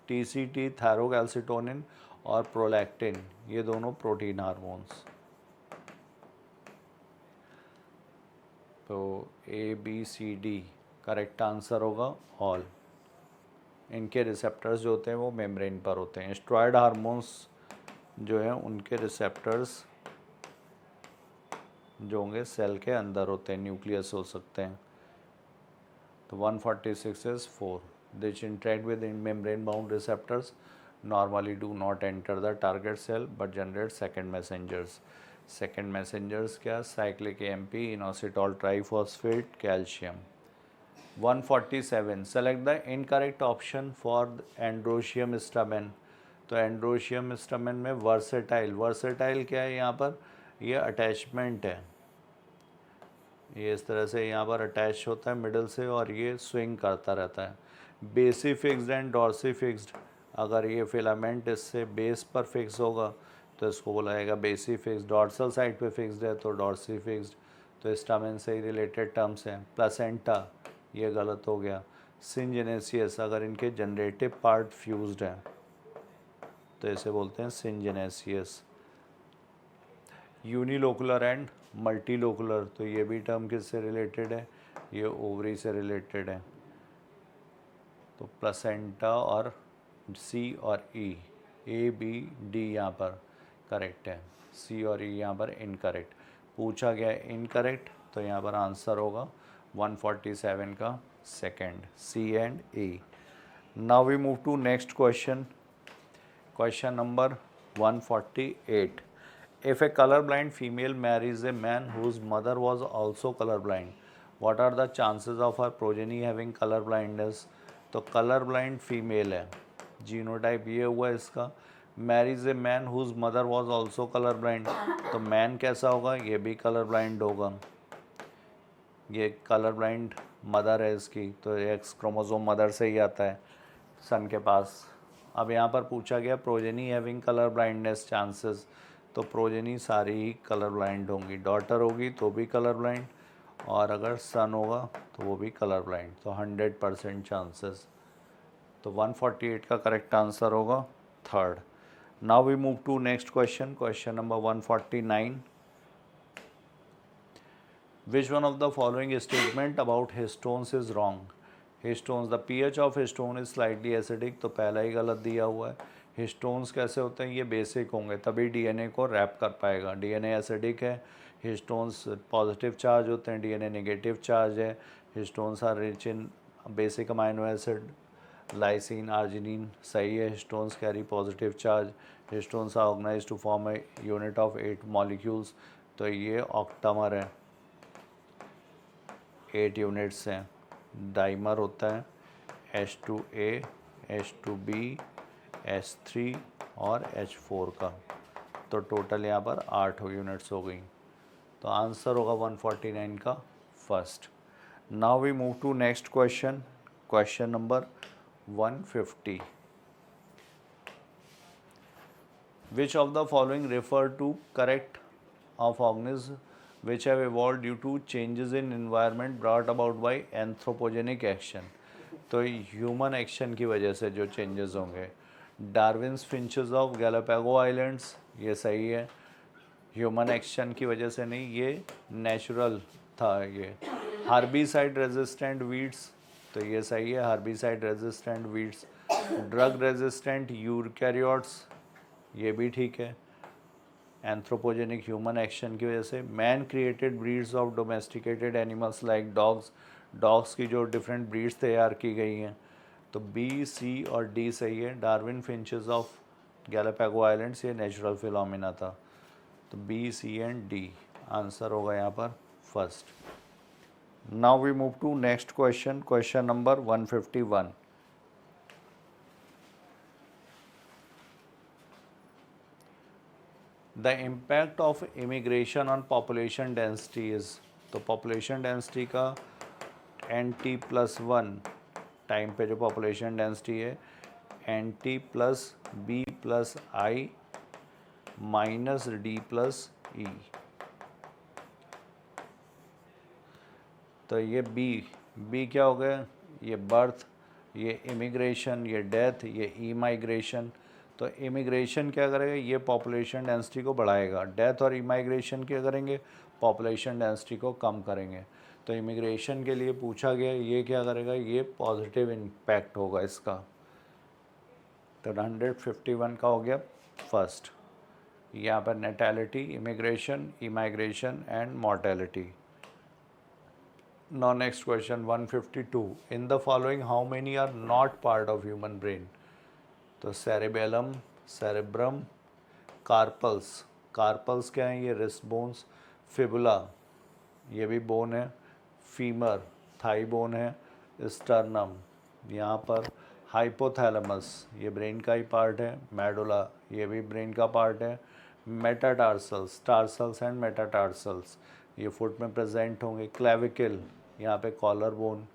टीसीटी थायरोकैल्सिटोनिन और प्रोलैक्टिन, ये दोनों प्रोटीन हार्मोन्स। तो A B C D correct answer होगा ऑल। इनके रिसेप्टर्स जो होते हैं वो मेम्ब्रेन पर होते हैं। स्टेरॉयड हार्मोन्स जो हैं उनके रिसेप्टर्स जो होंगे सेल के अंदर होते हैं, न्यूक्लियस हो सकते हैं। तो 146 is 4, which interact with membrane bound receptors normally do not enter the target cell but generate second messengers. Second messengers क्या, cyclic AMP, inositol triphosphate, calcium. 147, select the incorrect option for androecium stamen. तो androecium स्टमेन में versatile क्या है, यहाँ पर ये attachment है, ये इस तरह से यहाँ पर अटैच होता है मिडल से, और ये स्विंग करता रहता है। बेसी फिक्स्ड एंड डॉर्सी फिक्स्ड, अगर ये फिलामेंट इससे बेस पर फिक्स होगा तो इसको बोला जाएगा बेसी फिक्स्ड, डॉर्सल साइड पे फिक्स्ड है तो डॉर्सी फिक्स्ड। तो स्टामेन से ही रिलेटेड टर्म्स हैं। प्लासेंटा ये गलत हो गया। सिंजेनेसियस, अगर इनके जनरेटिव पार्ट फ्यूज्ड हैं तो इसे बोलते हैं सिंजेनेसियस। यूनिलोकुलर एंड मल्टीलोकुलर, तो ये भी टर्म किससे रिलेटेड है, ये ओवरी से रिलेटेड है। तो प्लेसेंटा और सी और ई, ए बी डी यहाँ पर करेक्ट है, सी और ई यहाँ पर इनकरेक्ट पूछा गया है, इनकरेक्ट। तो यहाँ पर आंसर होगा 147 का second, C and A. Now we move to next question, question number 148। If a colorblind female marries a man whose mother was also colorblind, what are the chances of her progeny having color blindness? तो colorblind female है, genotype ये हुआ इसका, marries a man whose mother was also colorblind, तो man कैसा होगा, ये भी colorblind होगा, ये colorblind मदर है इसकी, तो एक्स क्रोमोसोम मदर से ही आता है सन के पास। अब यहाँ पर पूछा गया progeny having colour blindness chances, तो प्रोजेनी सारी ही कलर ब्लाइंड होंगी, डॉटर होगी तो भी कलर ब्लाइंड, और अगर सन होगा तो वो भी कलर ब्लाइंड, तो 100% चांसेस। तो 148 का करेक्ट आंसर होगा third. Now we move to next question, question number 149। Which one of the following statement about histones is wrong? Histones, the pH of histone is slightly acidic, तो पहला ही गलत दिया हुआ है। हिस्टोन्स कैसे होते हैं? ये बेसिक होंगे तभी डीएनए को रैप कर पाएगा। डीएनए एसिडिक है, हिस्टोन्स पॉजिटिव चार्ज होते हैं, डीएनए नेगेटिव चार्ज है। Histones are rich in basic amino acid, lysine, arginine, सही है। Histones carry positive charge. Histones are organised to form a unit of 8 molecules, तो ये ऑक्टामर है, 8 units हैं। डाइमर होता है H2A, H2B, H3 और H4 का, तो टोटल यहाँ पर 8 यूनिट्स हो गई। तो आंसर होगा 149 का first. Now we move to next question, question number 150। Which of the following refer to correct of organisms which have evolved due to changes in environment brought about by anthropogenic action? तो human action की वजह से जो changes होंगे। Darwin's finches of Galapagos islands, ये सही है। Human action की वजह से नहीं, ये नेचुरल था। ये हार्बिसाइड रेजिस्टेंट वीड्स, तो ये सही है, herbicide resistant weeds. Drug resistant eukaryotes, ये भी ठीक है। एंथ्रोपोजेनिक ह्यूमन एक्शन की वजह से। Man created breeds of domesticated animals like dogs, dogs की जो डिफरेंट ब्रीड्स तैयार की गई हैं, तो बी, सी और डी सही है। Darwin finches of Galapagos islands, ये नेचुरल फिनोमेना था, तो B, C and D answer होगा यहाँ पर first. Now we move to next question, question number 151। The impact of immigration on population density is, तो पॉपुलेशन डेंसिटी का NT+1 time पे जो पॉपुलेशन डेंसिटी है, NT+B+I -D+E, तो ये बी क्या हो गया? ये बर्थ, ये इमिग्रेशन, ये डेथ, ये इमाइग्रेशन। तो इमिग्रेशन क्या करेगा? ये पॉपुलेशन डेंसिटी को बढ़ाएगा। डेथ और इमाइग्रेशन क्या करेंगे? पॉपुलेशन डेंसिटी को कम करेंगे। तो इमिग्रेशन के लिए पूछा गया, ये क्या करेगा? ये पॉजिटिव इम्पैक्ट होगा इसका। तो 151 का हो गया फर्स्ट। यहाँ पर natality, immigration, immigration and mortality. Now next question 152. In the following, how many are not part of human brain? तो cerebellum, cerebrum, carpals, carpals क्या है? ये wrist bones, fibula, ये भी bone है, femur, thigh bone है, sternum, यहाँ पर hypothalamus, ये brain का ही part है, medulla, ये भी brain का part है, metatarsals, tarsals and metatarsals, ये फुट में प्रेजेंट होंगे। क्लेविकल, यहाँ पे कॉलर बोन,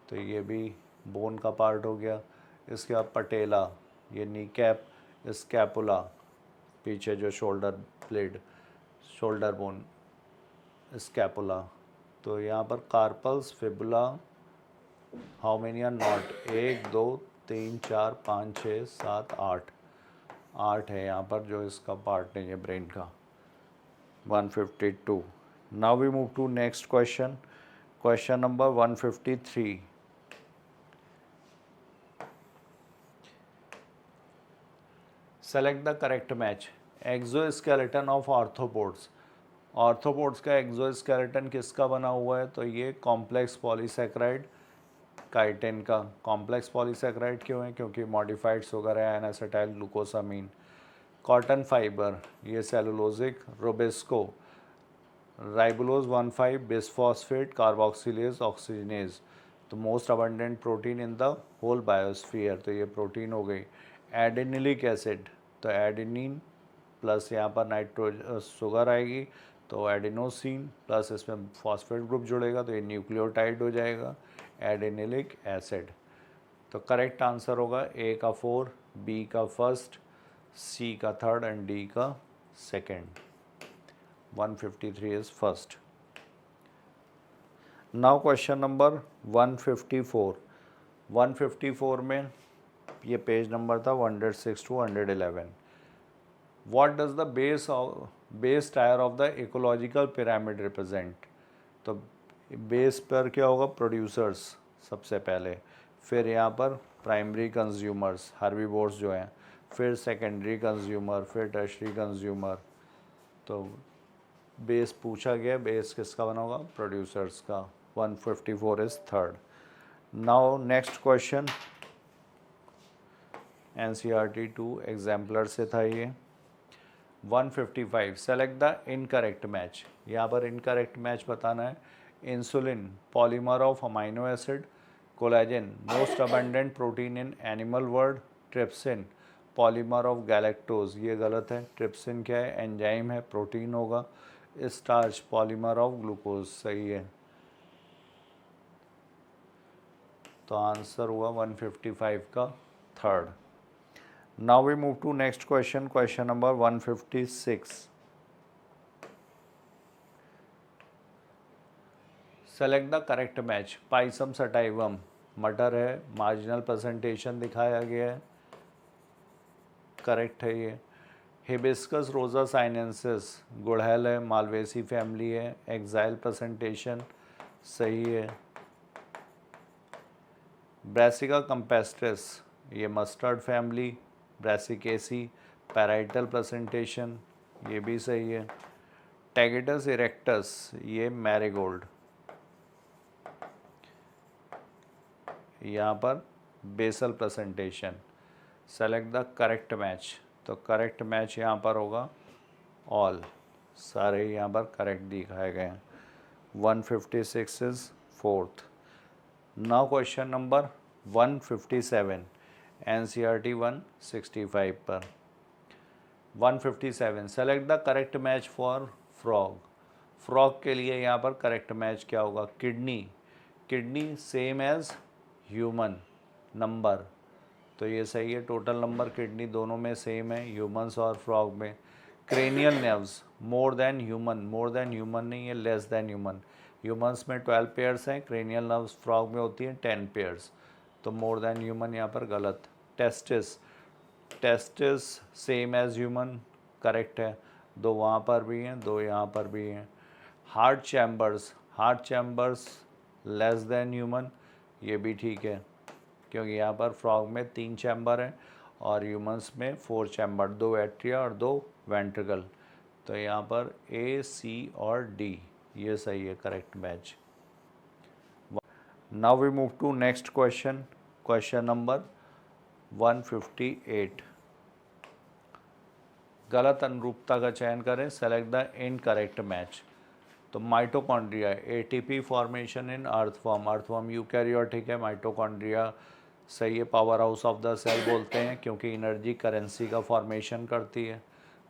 तो ये भी बोन का पार्ट हो गया। इसके बाद पटेला, ये नी कैप, स्कैपुला, पीछे जो shoulder blade, shoulder bone, scapula. तो यहाँ पर carpals, fibula, how many are not? 1 2 3 4 5 6 7 8, 8 है यहाँ पर जो इसका पार्ट नहीं है ब्रेन का। 152। Now we move to next question, question number 153. Select the correct match. Exoskeleton of arthropods. Arthropods का एक्सोस्केलेटन किसका बना हुआ है? तो ये कॉम्प्लेक्स पॉलीसेक्राइड काइटिन का। कॉम्प्लेक्स पॉलीसेक्राइड क्यों है? क्योंकि मॉडिफाइड शुगर है, N acetyl glucosamine. Cotton fibre, ये cellulosic, rubisco, ribulose 1,5, bisphosphate, carboxylase, oxygenase. तो most abundant protein in the whole biosphere, तो ये प्रोटीन हो गई। एडेनिलिक एसिड, तो एडेनिन प्लस यहाँ पर नाइट्रोजन शुगर आएगी, तो एडेनोसिन प्लस इसमें फॉस्फेट ग्रुप जुड़ेगा, तो ये न्यूक्लियोटाइड हो जाएगा, एडेनिलिक एसिड। तो करेक्ट आंसर होगा ए का 4, बी का फर्स्ट, सी का थर्ड एंड डी का second. 153 is first. Now question number 154. 154 में ये पेज नंबर था 106 to 111. What does the base tyre of the ecological pyramid represent? तो तो बेस पर क्या होगा, प्रोड्यूसर्स सबसे पहले, फिर यहाँ पर प्राइमरी कंज्यूमर्स हर्बीवोर्स जो हैं, फिर सेकेंडरी कंज्यूमर, फिर टर्शरी कंज्यूमर। तो बेस पूछा गया, बेस किसका बना होगा, प्रोड्यूसर्स का। 154 is third. Now next question NCERT 2 exemplar से था ये। 155 सेलेक्ट द इनकरेक्ट मैच। यहाँ पर इनकरेक्ट मैच बताना है। Insulin polymer of amino acid, collagen most abundant protein in animal world, trypsin polymer of galactose, ये गलत है। ट्रिप्सिन क्या है, एंजाइम है, प्रोटीन होगा। स्टार्च पॉलीमर ऑफ ग्लूकोज, सही है। तो आंसर हुआ 155 का third. Now we move to next question, question number 156। Select the correct match. Pisum sativum मटर है, मार्जिनल प्रेजेंटेशन दिखाया गया है, करेक्ट है ये। हिबिस्कस रोजा साइनेंसिस गुड़हल है, मालवेसी फैमिली है, एक्साइल प्रेजेंटेशन, सही है। ब्रासिका कंपेस्ट्रिस ये mustard family, Brassicaceae parietal presentation, ये भी सही है। टैगेटस इरेक्टस ये मैरीगोल्ड, यहाँ पर basal presentation. Select the correct match. तो करेक्ट मैच यहाँ पर होगा ऑल, सारे यहाँ पर करेक्ट दिखाए गए हैं। 156 is fourth. Now question number 157 NCERT 165 पर। 157 select the correct match for frog. Frog के लिए यहाँ पर करेक्ट मैच क्या होगा, kidney, kidney same as human number, तो ये सही है। टोटल नंबर किडनी दोनों में सेम है, ह्यूमंस और फ्रॉग में। Cranial nerves more than human नहीं है, लेस देन ह्यूमन। ह्यूमंस में 12 पेयर्स हैं, क्रेनियल नर्व्स फ्रॉग में होती हैं 10 पेयर्स, तो मोर देन ह्यूमन यहाँ पर गलत। Testis, testis same as human, correct है, दो वहाँ पर भी हैं, दो यहाँ पर भी हैं। Heart chambers less than human, ये भी ठीक है, क्योंकि यहाँ पर फ्रॉग में 3 चैम्बर हैं और ह्यूमंस में 4 चैम्बर, 2 एट्रिया और 2 वेंट्रिकल, तो यहाँ पर A, C और D ये सही है correct match. Now we move to next question, question number 158। गलत अनुरूपता का चयन करें, सेलेक्ट द इनकरेक्ट मैच। तो mitochondria ATP formation in earthworm eukaryotic है, माइटोकॉन्ड्रिया सही है। Powerhouse of the cell बोलते हैं क्योंकि एनर्जी करेंसी का फॉर्मेशन करती है।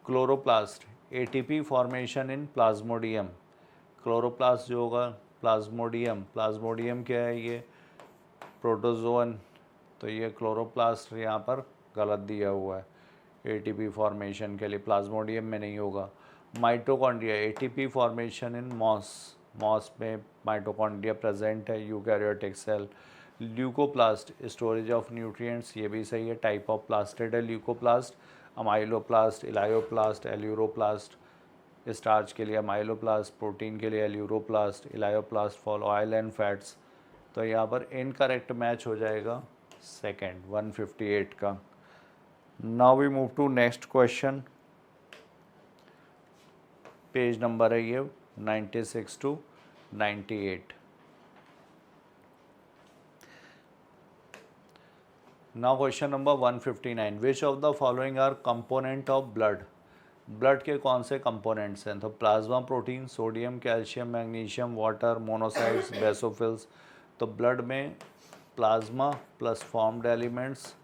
Chloroplast ATP formation in plasmodium, chloroplast जो होगा प्लाज्मोडियम, प्लाज्मोडियम क्या है, ये प्रोटोजोअन, तो ये क्लोरोप्लास्ट यहाँ पर गलत दिया हुआ है। ATP फॉर्मेशन के लिए प्लाज्मोडियम में नहीं होगा। Mitochondria ATP formation in moss में माइटोकॉन्ड्रिया प्रेजेंट है, eukaryotic cell. Leucoplast storage of nutrients, ये भी सही है, टाइप ऑफ प्लास्टिड है leucoplast. Amyloplast, elaioplast, aleuroplast, starch के लिए अमाइलोप्लास्ट, प्रोटीन के लिए aleuroplast, elaioplast for oil and fats, तो यहाँ पर इनकरेक्ट मैच हो जाएगा सेकेंड 158 का। Now we move to next question, page number है ये 96 to 98। Now question number 159, which of the following are component of blood. Blood के कौन से कंपोनेंट्स हैं, तो plasma protein, sodium, calcium, magnesium, water, monocytes, basophils. तो blood में plasma plus formed elements,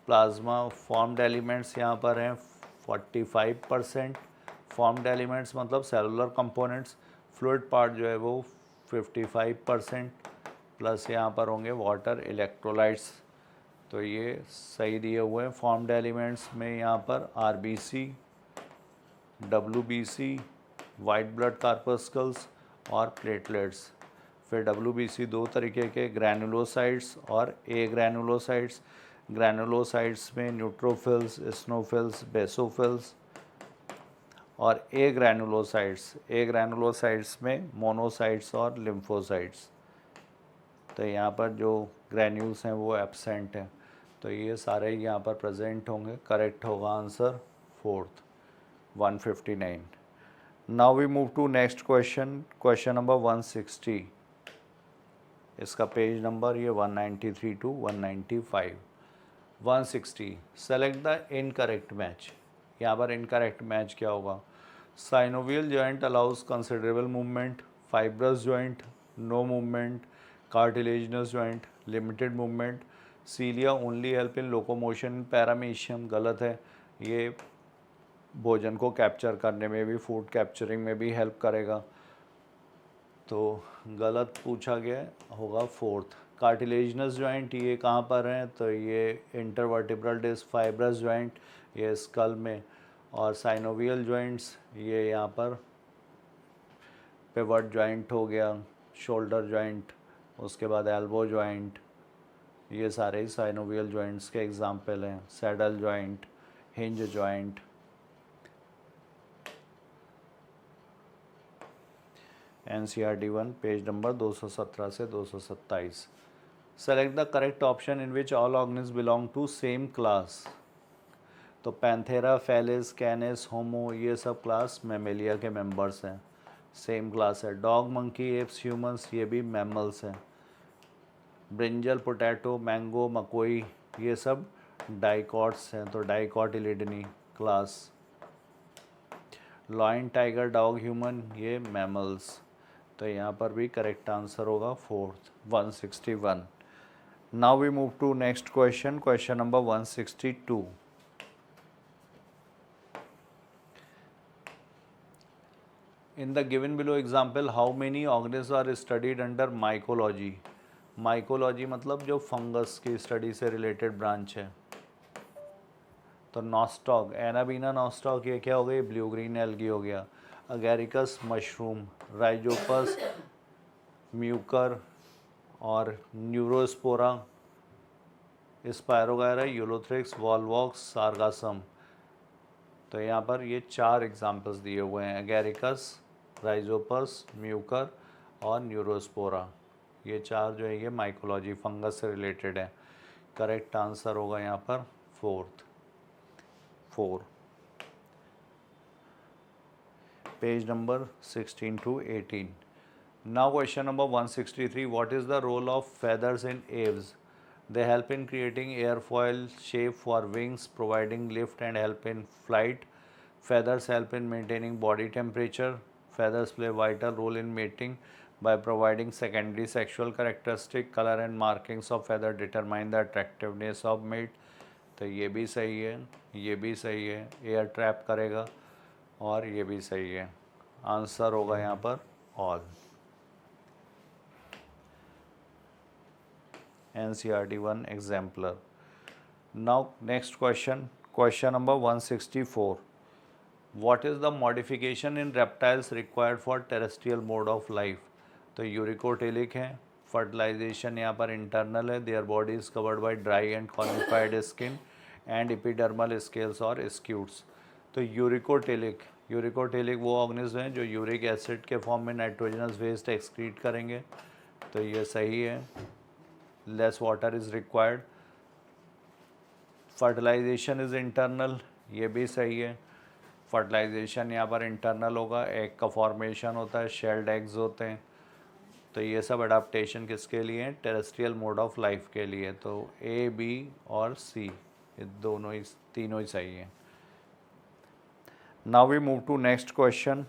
plasma formed elements यहाँ पर हैं 45%, फॉर्म्ड एलिमेंट्स मतलब सेलुलर कंपोनेंट्स, फ्लूइड पार्ट जो है वो 55%, प्लस यहाँ पर होंगे वाटर इलेक्ट्रोलाइट्स, तो ये सही दिए हुए हैं। फॉर्म्ड एलिमेंट्स में यहाँ पर RBC, WBC, वाइट ब्लड कार्पस्कल्स और प्लेटलेट्स। फिर WBC दो तरीके के, ग्रैनुलोसाइट्स और A ग्रैनुलोसाइट्स। ग्रैनुलोसाइट्स में न्यूट्रोफिल्स, स्नोफिल्स, बेसोफिल्स, और ए ग्रैनुलोसाइट्स में मोनोसाइट्स और लिम्फोसाइट्स। तो यहाँ पर जो ग्रैन्यूल्स हैं वो एब्सेंट हैं, तो ये सारे यहाँ पर प्रेजेंट होंगे। करेक्ट होगा answer fourth 159। Now we move to next question, question number 160। इसका पेज नंबर ये 193 to 195। 160 select the incorrect match. यहाँ पर इनकरेक्ट मैच क्या होगा? Synovial joint allows considerable movement, fibrous joint no movement, cartilaginous joint limited movement, cilia only help in locomotion, paramecium गलत है, ये भोजन को कैप्चर करने में भी, फूड कैप्चरिंग में भी हेल्प करेगा, तो गलत पूछा गया होगा फोर्थ। कार्टिलेजिनस जॉइंट ये कहाँ पर हैं? तो ये इंटरवर्टिब्रल डिस्क, फाइब्रस जॉइंट ये स्कल में, और साइनोवियल जॉइंट्स ये यहाँ पर पिवट जॉइंट हो गया, शोल्डर जॉइंट, उसके बाद एल्बो जॉइंट, ये सारे ही साइनोवियल जॉइंट्स के एग्जाम्पल हैं। Saddle joint, hinge joint. NCERT 1 page number 217 से 227। Select the correct option in which all organisms belong to same class. तो पैंथेरा, फेलिस, कैनिस, होमो ये सब क्लास मैमेलिया के मेंबर्स हैं, सेम क्लास है। Dog, monkey, apes, humans ये भी mammals हैं। ब्रिंजल, पोटैटो, मैंगो, मकोई ये सब डाइकॉट्स हैं, तो dicotyledonae class. Lion, tiger, dog, human ये मैमल्स, तो यहाँ पर भी करेक्ट आंसर होगा fourth 161। Now we move to next question, question number 162। In the given below example, how many organisms are studied under mycology? Mycology मतलब जो fungus की study से रिलेटेड ब्रांच है। तो नॉस्टॉक, एनाबीना नॉस्टॉक ये क्या हो गई? ब्लू ग्रीन एल्गी हो गया। अगेरिकस मशरूम, राइजोपस म्यूकर और Neurospora, Spirogyra, Ulothrix, Volvox, Sargassum. तो यहाँ पर ये 4 एग्जाम्पल्स दिए हुए हैं, एगेरिकस, राइजोपस, म्यूकर और न्यूरोस्पोरा। ये 4 जो है ये माइकोलॉजी फंगस से रिलेटेड है। करेक्ट आंसर होगा यहाँ पर fourth 4। Page number 16 to 18। Now question number 163, what is the role of feathers in aves? They help in creating airfoil shape for wings, providing lift and help in flight. Feathers help in maintaining body temperature. Feathers play a vital role in mating by providing secondary sexual characteristic. Color and markings of feather determine the attractiveness of mate. तो ये भी सही है, ये भी सही है, air trap करेगा, और ये भी सही है। आंसर होगा यहाँ पर all. NCERT 1 exemplar. Now next question, question number 164. What is the modification in reptiles required for terrestrial mode of life? तो यूरिकोटेलिक हैं, फर्टिलाइजेशन यहाँ पर इंटरनल है, their body is covered by dry and cornified skin and epidermal scales और scutes. तो uricotelic वो organism हैं जो यूरिक एसिड के फॉर्म में नाइट्रोजनस वेस्ट एक्सक्रीट करेंगे, तो ये सही है। Less water is required. Fertilisation is internal, ये भी सही है। फर्टिलाइजेशन यहाँ पर इंटरनल होगा, एग का फॉर्मेशन होता है, शेल्ड एग्स होते हैं, तो ये सब अडाप्टेशन किसके लिए हैं? टेरेस्ट्रियल मोड ऑफ लाइफ के लिए। तो A, B और C ये दोनों ही, तीनों ही सही हैं। Now we move to next question,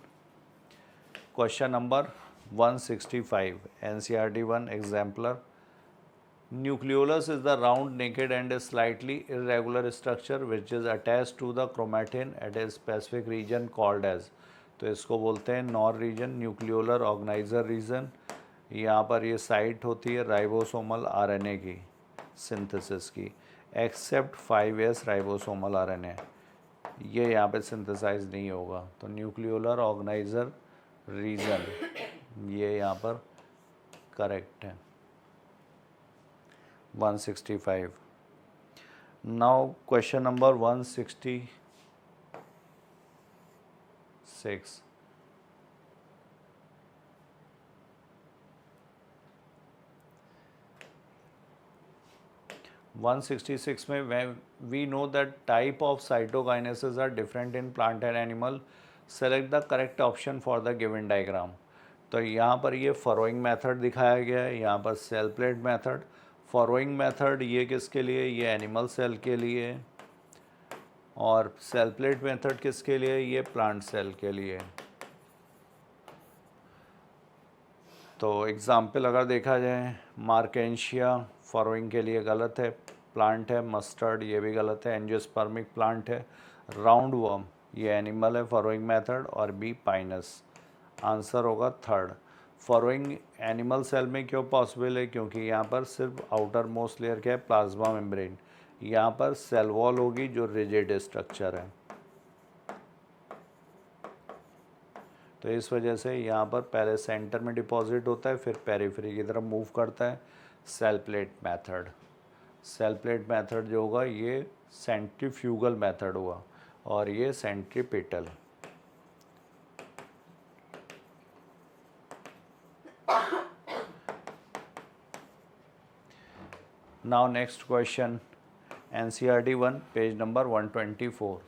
question number 165, NCERT 1 exemplar. Nucleolus is the round, naked and slightly irregular structure which is attached to the chromatin at a specific region called as. तो इसको बोलते हैं NOR region, nucleolar organizer region. यहाँ पर ये site होती है ribosomal RNA की सिंथेसिस की, एक्सेप्ट 5S राइबोसोमल RNA, ये यहाँ पे सिंथेसाइज नहीं होगा। तो न्यूक्लियोलर ऑर्गेनाइजर रीजन ये यहाँ पर करेक्ट है 165। Now question number 160, 166 166 में when we know that type of cytokinases are different in plant and animal, select the correct option for the given diagram. तो यहाँ पर ये फॉरोइंग मेथड दिखाया गया है, यहाँ पर सेल प्लेट मेथड. फॉरोइंग मेथड ये किसके लिए, ये एनिमल सेल के लिए, और सेल प्लेट मेथड किसके लिए, ये प्लांट सेल के लिए. तो एग्जाम्पल अगर देखा जाए, मार्केंशिया फॉरोइंग के लिए गलत है, प्लांट है. मस्टर्ड ये भी गलत है, एंजियोस्पर्मिक प्लांट है. राउंड वर्म ये एनिमल है, फॉरोइंग मेथड. और बी पाइनस. आंसर होगा थर्ड. फॉरोइंग एनिमल सेल में क्यों पॉसिबल है, क्योंकि यहाँ पर सिर्फ आउटर मोस्ट लेयर क्या है, प्लाज्मा मेम्ब्रेन. यहाँ पर सेल वॉल होगी जो रिजिड स्ट्रक्चर है. तो इस वजह से यहाँ पर पहले सेंटर में डिपॉजिट होता है, फिर पेरिफेरी की तरफ मूव करता है. Cell plate method. Cell plate method जो होगा ये सेंट्रीफ्यूगल मेथड हुआ, और ये centripetal. Now next question, NCERT 1 page number 124.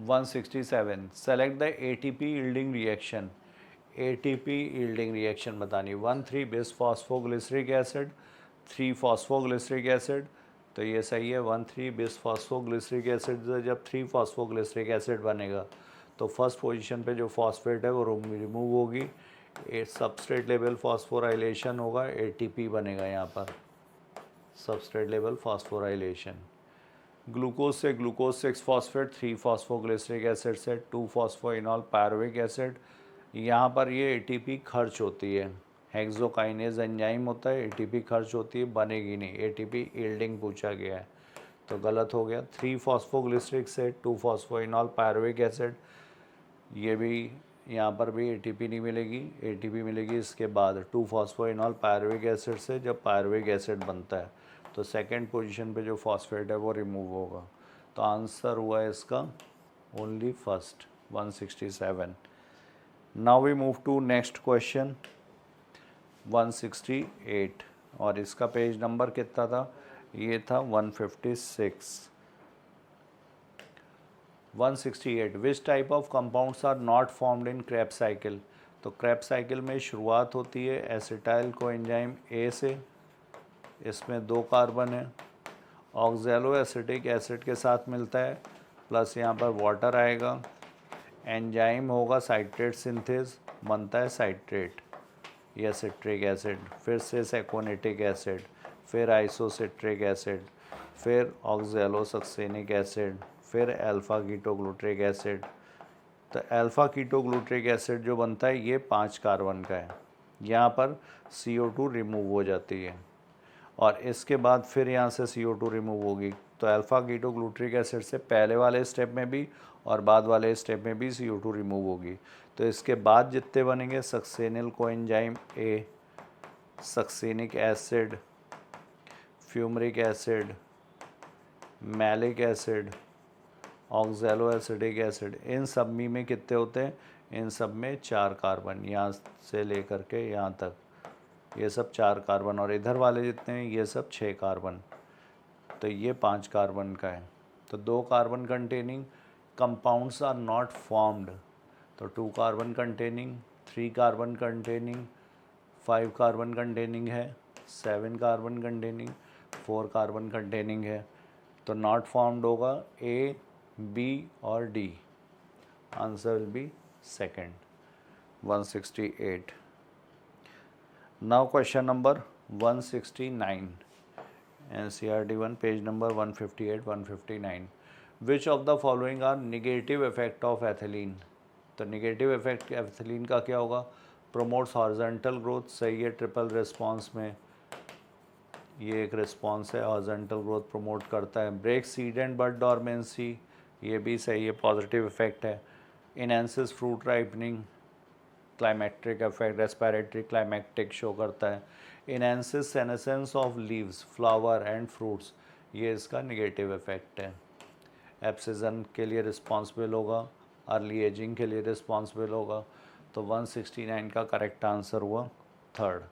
167 select the ATP yielding reaction. ATP yielding reaction बतानी. 1,3 बिस फॉस्फोग्लिसरिक एसिड, 3 फॉस्फोग्लिसरिक एसिड. तो ये सही है. 1,3 बिस फॉस्फोग्लिसरिक एसिड से जब 3 फॉस्फोग्लिसरिक एसिड बनेगा तो फर्स्ट पोजीशन पे जो फॉस्फेट है वो रिमूव होगी. सबस्ट्रेट लेवल फॉस्फोराइलेशन होगा, ATP बनेगा यहाँ पर. Substrate level phosphorylation. ग्लूकोज से ग्लूकोज 6 फॉस्फेट, 3 फॉस्फोग्लिसरिक एसिड से 2 फॉस्फोइनॉल पायरुविक एसिड. यहाँ पर ये ATP खर्च होती है. हेक्सोकाइनेज एंजाइम होता है, ATP खर्च होती है, बनेगी नहीं. ATP यील्डिंग पूछा गया है तो गलत हो गया. 3 फॉस्फोग्लिसरिक से 2 फॉस्फोइनॉल पायरुविक एसिड, ये भी यहाँ पर भी ATP नहीं मिलेगी. ATP मिलेगी इसके बाद 2 फॉस्फोइनॉल पायरुविक एसिड से जब पायरुविक एसिड बनता है. तो सेकंड पोजीशन पे जो फॉस्फेट है वो रिमूव होगा. तो आंसर हुआ है इसका only first. 167. Now we move to next question 168, और इसका पेज नंबर कितना था, ये था 156. 168 which type of compounds are not formed in Krebs cycle. तो क्रेब साइकिल में शुरुआत होती है एसिटाइल कोएंजाइम A से, इसमें 2 कार्बन है. ऑक्जेलो एसिटिक एसिड के साथ मिलता है, प्लस यहाँ पर वाटर आएगा. एंजाइम होगा साइट्रेट सिंथेस, बनता है साइट्रेट या सिट्रिक एसिड. फिर से सेकोनेटिक एसिड, फिर आइसोसिट्रिक एसिड, फिर ऑक्जेलो सक्सेनिक एसिड, फिर अल्फ़ा कीटोग्लूट्रिक एसिड. तो अल्फ़ा कीटोग्लूट्रिक एसिड जो बनता है ये 5 कार्बन का है. यहाँ पर CO2 रिमूव हो जाती है, और इसके बाद फिर यहाँ से CO2 रिमूव होगी. तो अल्फ़ा कीटोग्लूट्रिक एसिड से पहले वाले स्टेप में भी और बाद वाले स्टेप में भी CO2 रिमूव होगी. तो इसके बाद जितने बनेंगे succinyl coenzyme A, succinic acid, fumaric acid, malic acid, oxaloacetic acid, इन सब में कितने होते हैं, इन सब में 4 कार्बन, यहाँ से लेकर के यहाँ तक ये सब 4 कार्बन, और इधर वाले जितने हैं ये सब 6 कार्बन. तो ये 5 कार्बन का है. तो 2 carbon containing compounds are not formed. तो 2 carbon containing, 3 carbon containing, 5 carbon containing है, 7 कार्बन कंटेनिंग, 4 कार्बन कंटेनिंग है. तो नॉट फॉर्म्ड होगा A, B और D. Answer will be second. 168. Now question number 169, NCERT 1 page number 158, 159. Which of the following are negative effect of ethylene. तो negative effect ethylene का क्या होगा, promotes horizontal growth, सही है. ट्रिपल रिस्पॉन्स में ये एक रिस्पॉन्स है, हॉरिजॉन्टल ग्रोथ प्रमोट करता है. Break seed and bud dormancy, ये भी सही है, पॉजिटिव इफेक्ट है. Enhances fruit ripening, climacteric effect, respiratory climacteric show करता है. Enhances senescence of leaves, flower and fruits, ये इसका निगेटिव इफेक्ट है. एब्सिजन के लिए रिस्पॉन्सिबल होगा, अर्ली एजिंग के लिए रिस्पॉन्सिबल होगा। तो 169 का करेक्ट आंसर हुआ third.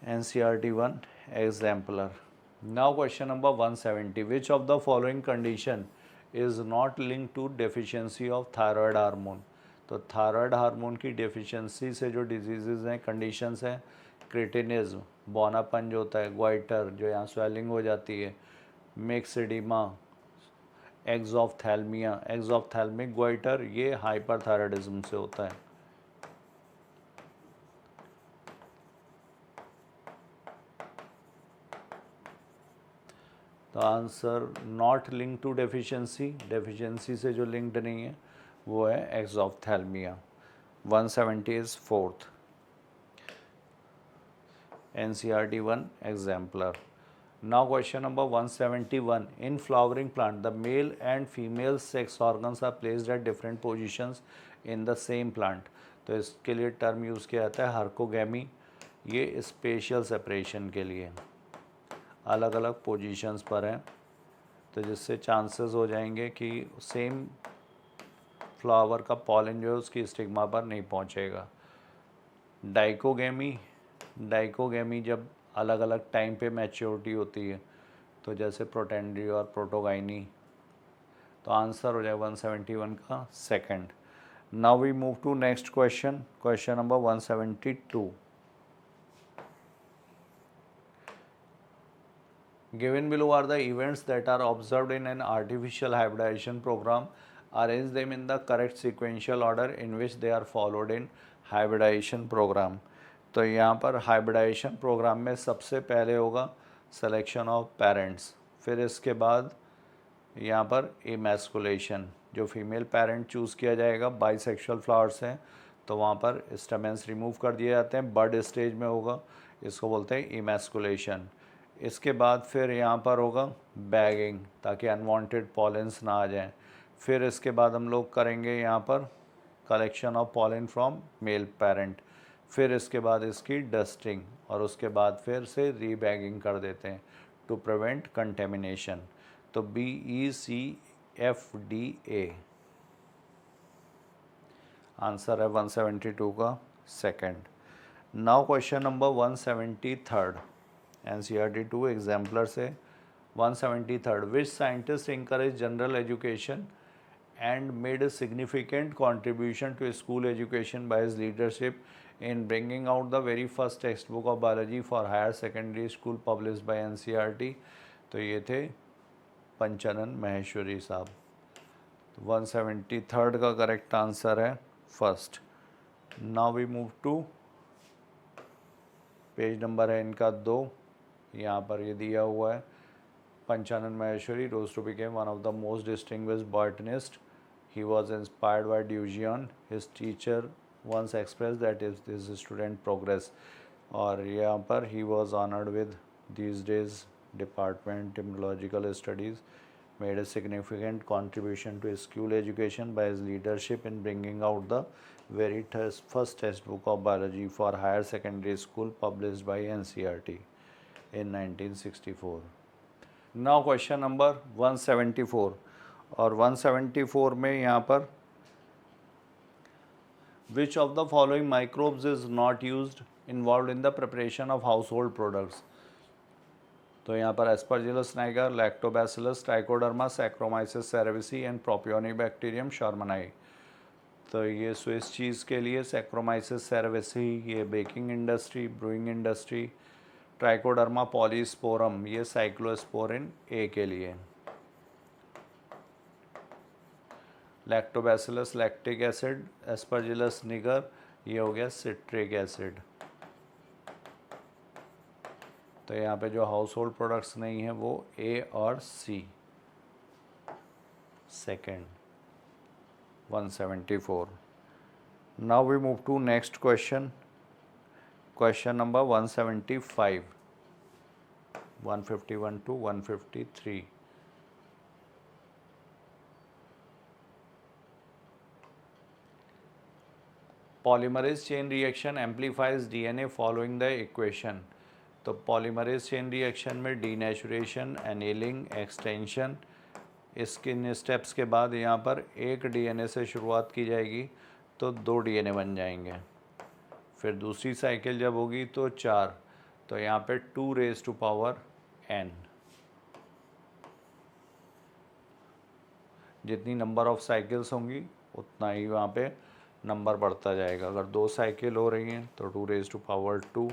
NCERT 1 exemplar. Now question number 170. Which of the following condition is not linked to deficiency of thyroid hormone? तो थायराइड हार्मोन की डेफिशिएंसी से जो डिजीज़ हैं, कंडीशंस हैं, क्रिटिनिज्म, बौनापन जो होता है, ग्वाइटर जो यहाँ स्वेलिंग हो जाती है, मिक्सिडिमा, एक्सॉफ्थैल्मिया, एक्सॉफ्थैल्मिक ग्वाइटर, ये हाइपरथायराइडिज्म से होता है। तो answer not link to deficiency, deficiency से जो लिंक्ड नहीं है वो है exophthalmia. 170 is fourth. NCERT 1 exemplar. Now question number 171. In flowering plant, the male and female sex organs are placed at different positions in the same plant. तो इसके लिए term use किया जाता है हार्कोगैमी। ये स्पेशल सेपरेशन के लिए अलग अलग पोजीशंस पर हैं, तो जिससे चांसेस हो जाएंगे कि सेम फ्लावर का पॉलन जो है उसकी स्टिग्मा पर नहीं पहुंचेगा। डाइकोगेमी, डाइकोगेमी जब अलग अलग टाइम पे मैच्योरिटी होती है, तो जैसे प्रोटेंड्री और प्रोटोगाइनी। तो आंसर हो जाए 171 का second. Now we move to next question, question number 172। Given below are the events that are observed in an artificial hybridization program. Arrange them in the correct sequential order in which they are followed in hybridization program. तो यहाँ पर hybridisation programme में सबसे पहले होगा selection of parents, फिर इसके बाद यहाँ पर इमैस्कुलेशन, जो फीमेल पेरेंट चूज़ किया जाएगा, बाइसेक्सुअल फ्लावर्स हैं तो वहाँ पर स्टेमेंस रिमूव कर दिए जाते हैं, बड स्टेज में होगा, इसको बोलते हैं इमैस्कुलेशन। इसके बाद फिर यहाँ पर होगा बैगिंग, ताकि अनवांटेड पॉलेंस ना आ जाएं। फिर इसके बाद हम लोग करेंगे यहाँ पर collection of pollen from male parent, फिर इसके बाद इसकी डस्टिंग, और उसके बाद फिर से रीबैगिंग कर देते हैं टू प्रिवेंट कंटेमिनेशन। तो BECFDA आंसर है 172 का second. Now question number 173 NCERT 2 exemplar से 173। Which scientist encourage general education and made a significant contribution to school education by his leadership in bringing out the very first textbook of biology for higher secondary school published by NCERT? तो ये थे पंचानन माहेश्वरी साहब। 173 का correct answer है first. Now we move to page number है इनका 2, यहाँ पर ये दिया हुआ है Panchanan Maheshwari rose to become one of the most distinguished botanist. He was inspired by Dujian. His teacher once expressed that is his student progress. और यहाँ पर he was honored with these days Department Entomological Studies, made a significant contribution to school education by his leadership in bringing out the very first textbook of biology for higher secondary school published by NCERT in 1964. Now question number 174, और 174 में यहाँ पर which of the following microbes is not used involved in the preparation of household products? तो यहाँ पर Aspergillus niger, Lactobacillus, Trichoderma, Saccharomyces cerevisiae and Propionibacterium shermani। तो ये Swiss cheese के लिए Saccharomyces cerevisiae, ये baking industry, brewing industry, trichoderma polysporum ये cyclosporin ए के लिए, लैक्टोबैसिलस लैक्टिक एसिड, एस्परजिलस निगर ये हो गया सिट्रिक एसिड। तो यहाँ पे जो हाउस होल्ड प्रोडक्ट्स नहीं है वो ए और C. Second 174। Now we move to next question, question number 175, 151 to 153। Polymerase chain reaction amplifies DNA following the equation। तो पॉलीमरेज चेन रिएक्शन में डीनेचुरेशन, एनेलिंग, एक्सटेंशन, इसके इन स्टेप्स के बाद यहाँ पर एक डीएनए से शुरुआत की जाएगी तो 2 डीएनए बन जाएंगे। फिर दूसरी साइकिल जब होगी तो 4, तो यहाँ पे 2 रेज़ टू पावर n। जितनी नंबर ऑफ साइकिल्स होंगी उतना ही वहाँ पे नंबर बढ़ता जाएगा। अगर 2 साइकिल हो रही हैं तो 2 रेज़ टू पावर 2,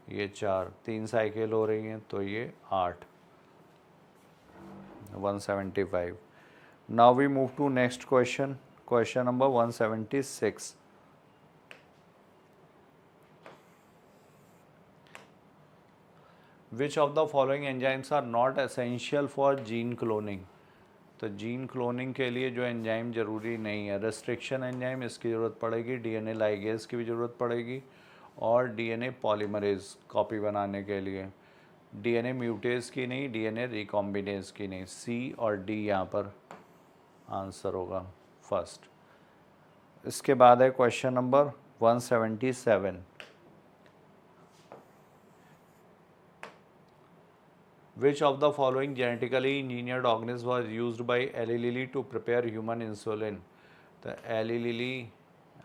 ये 4, 3 साइकिल हो रही हैं तो ये 8, 175। Now we move to next question, question number 176। Which of the following enzymes are not essential for gene cloning. तो जीन क्लोनिंग के लिए जो एंजाइम ज़रूरी नहीं है, रेस्ट्रिक्शन एंजाइम इसकी ज़रूरत पड़ेगी, डीएनए लाइगेज की भी ज़रूरत पड़ेगी, और डीएनए पॉलीमरेज कॉपी बनाने के लिए। डीएनए म्यूटेज की नहीं, डीएनए रिकॉम्बिनेज की नहीं। सी और डी यहाँ पर आंसर होगा फर्स्ट। इसके बाद है question number 177। Which of the following genetically engineered organism was used by Eli Lilly to prepare human insulin? तो एली लिली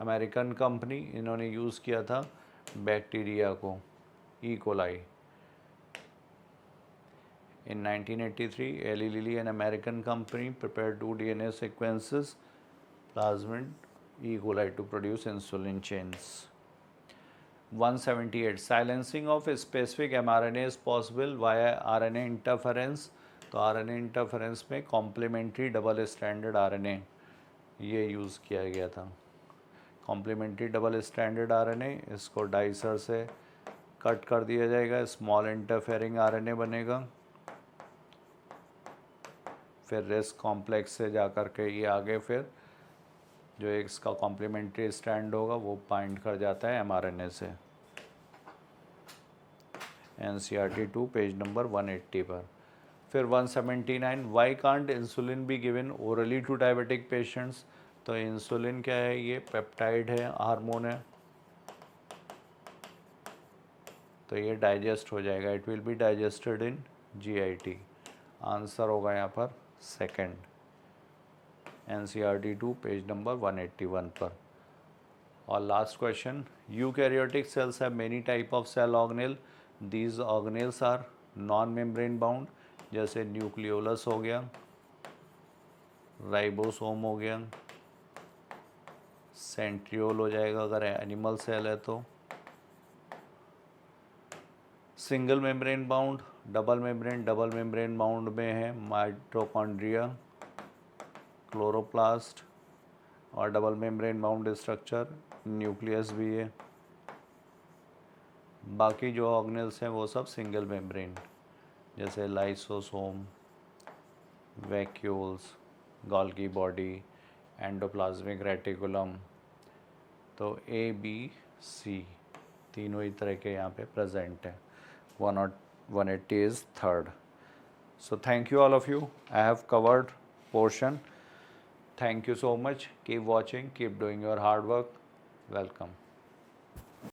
अमेरिकन कंपनी, इन्होंने यूज़ किया था बैक्टीरिया को, E coli. In 1983, Eli Lilly, an American company, prepared 2 DNA sequences, plasmid E. coli to produce insulin chains. 178, silencing of a specific mRNA is possible via RNA interference। तो RNA interference में complementary double stranded RNA ये use किया गया था। complementary double stranded RNA, इसको dicer से cut कर दिया जाएगा, स्मॉल इंटरफेयरिंग RNA बनेगा, फिर रेस कॉम्प्लेक्स से जा कर के ये आगे फिर जो इसका कॉम्प्लीमेंट्री स्टैंड होगा वो बाइंड कर जाता है mRNA से। NCERT 2 पेज नंबर 180 पर। फिर 179, why can't insulin be given orally to diabetic patients. तो इंसुलिन क्या है, ये पेप्टाइड है, हार्मोन है, तो ये डाइजेस्ट हो जाएगा, it will be digested in GIT। Answer होगा यहाँ पर सेकंड, NCERT 2 पेज नंबर 181 पर। और last question, eukaryotic cells have many type of cell organelle, these organelles are non membrane bound. जैसे न्यूक्लियोलस हो गया, राइबोसोम हो गया, सेंट्रियोल हो जाएगा अगर एनिमल सेल है तो, single membrane bound, double membrane bound में है माइटोकॉन्ड्रिया, क्लोरोप्लास्ट, और double membrane bound structure nucleus भी है। बाकी जो ऑर्गेनेल्स हैं वो सब सिंगल मेम्ब्रेन, जैसे lysosome, vacuoles, Golgi body, endoplasmic reticulum. तो ABC तीनों ही तरह के यहाँ पे प्रेजेंट हैं। 180 is third. So thank you all of you. I have covered portion. Thank you so much. Keep watching, keep doing your hard work. Welcome.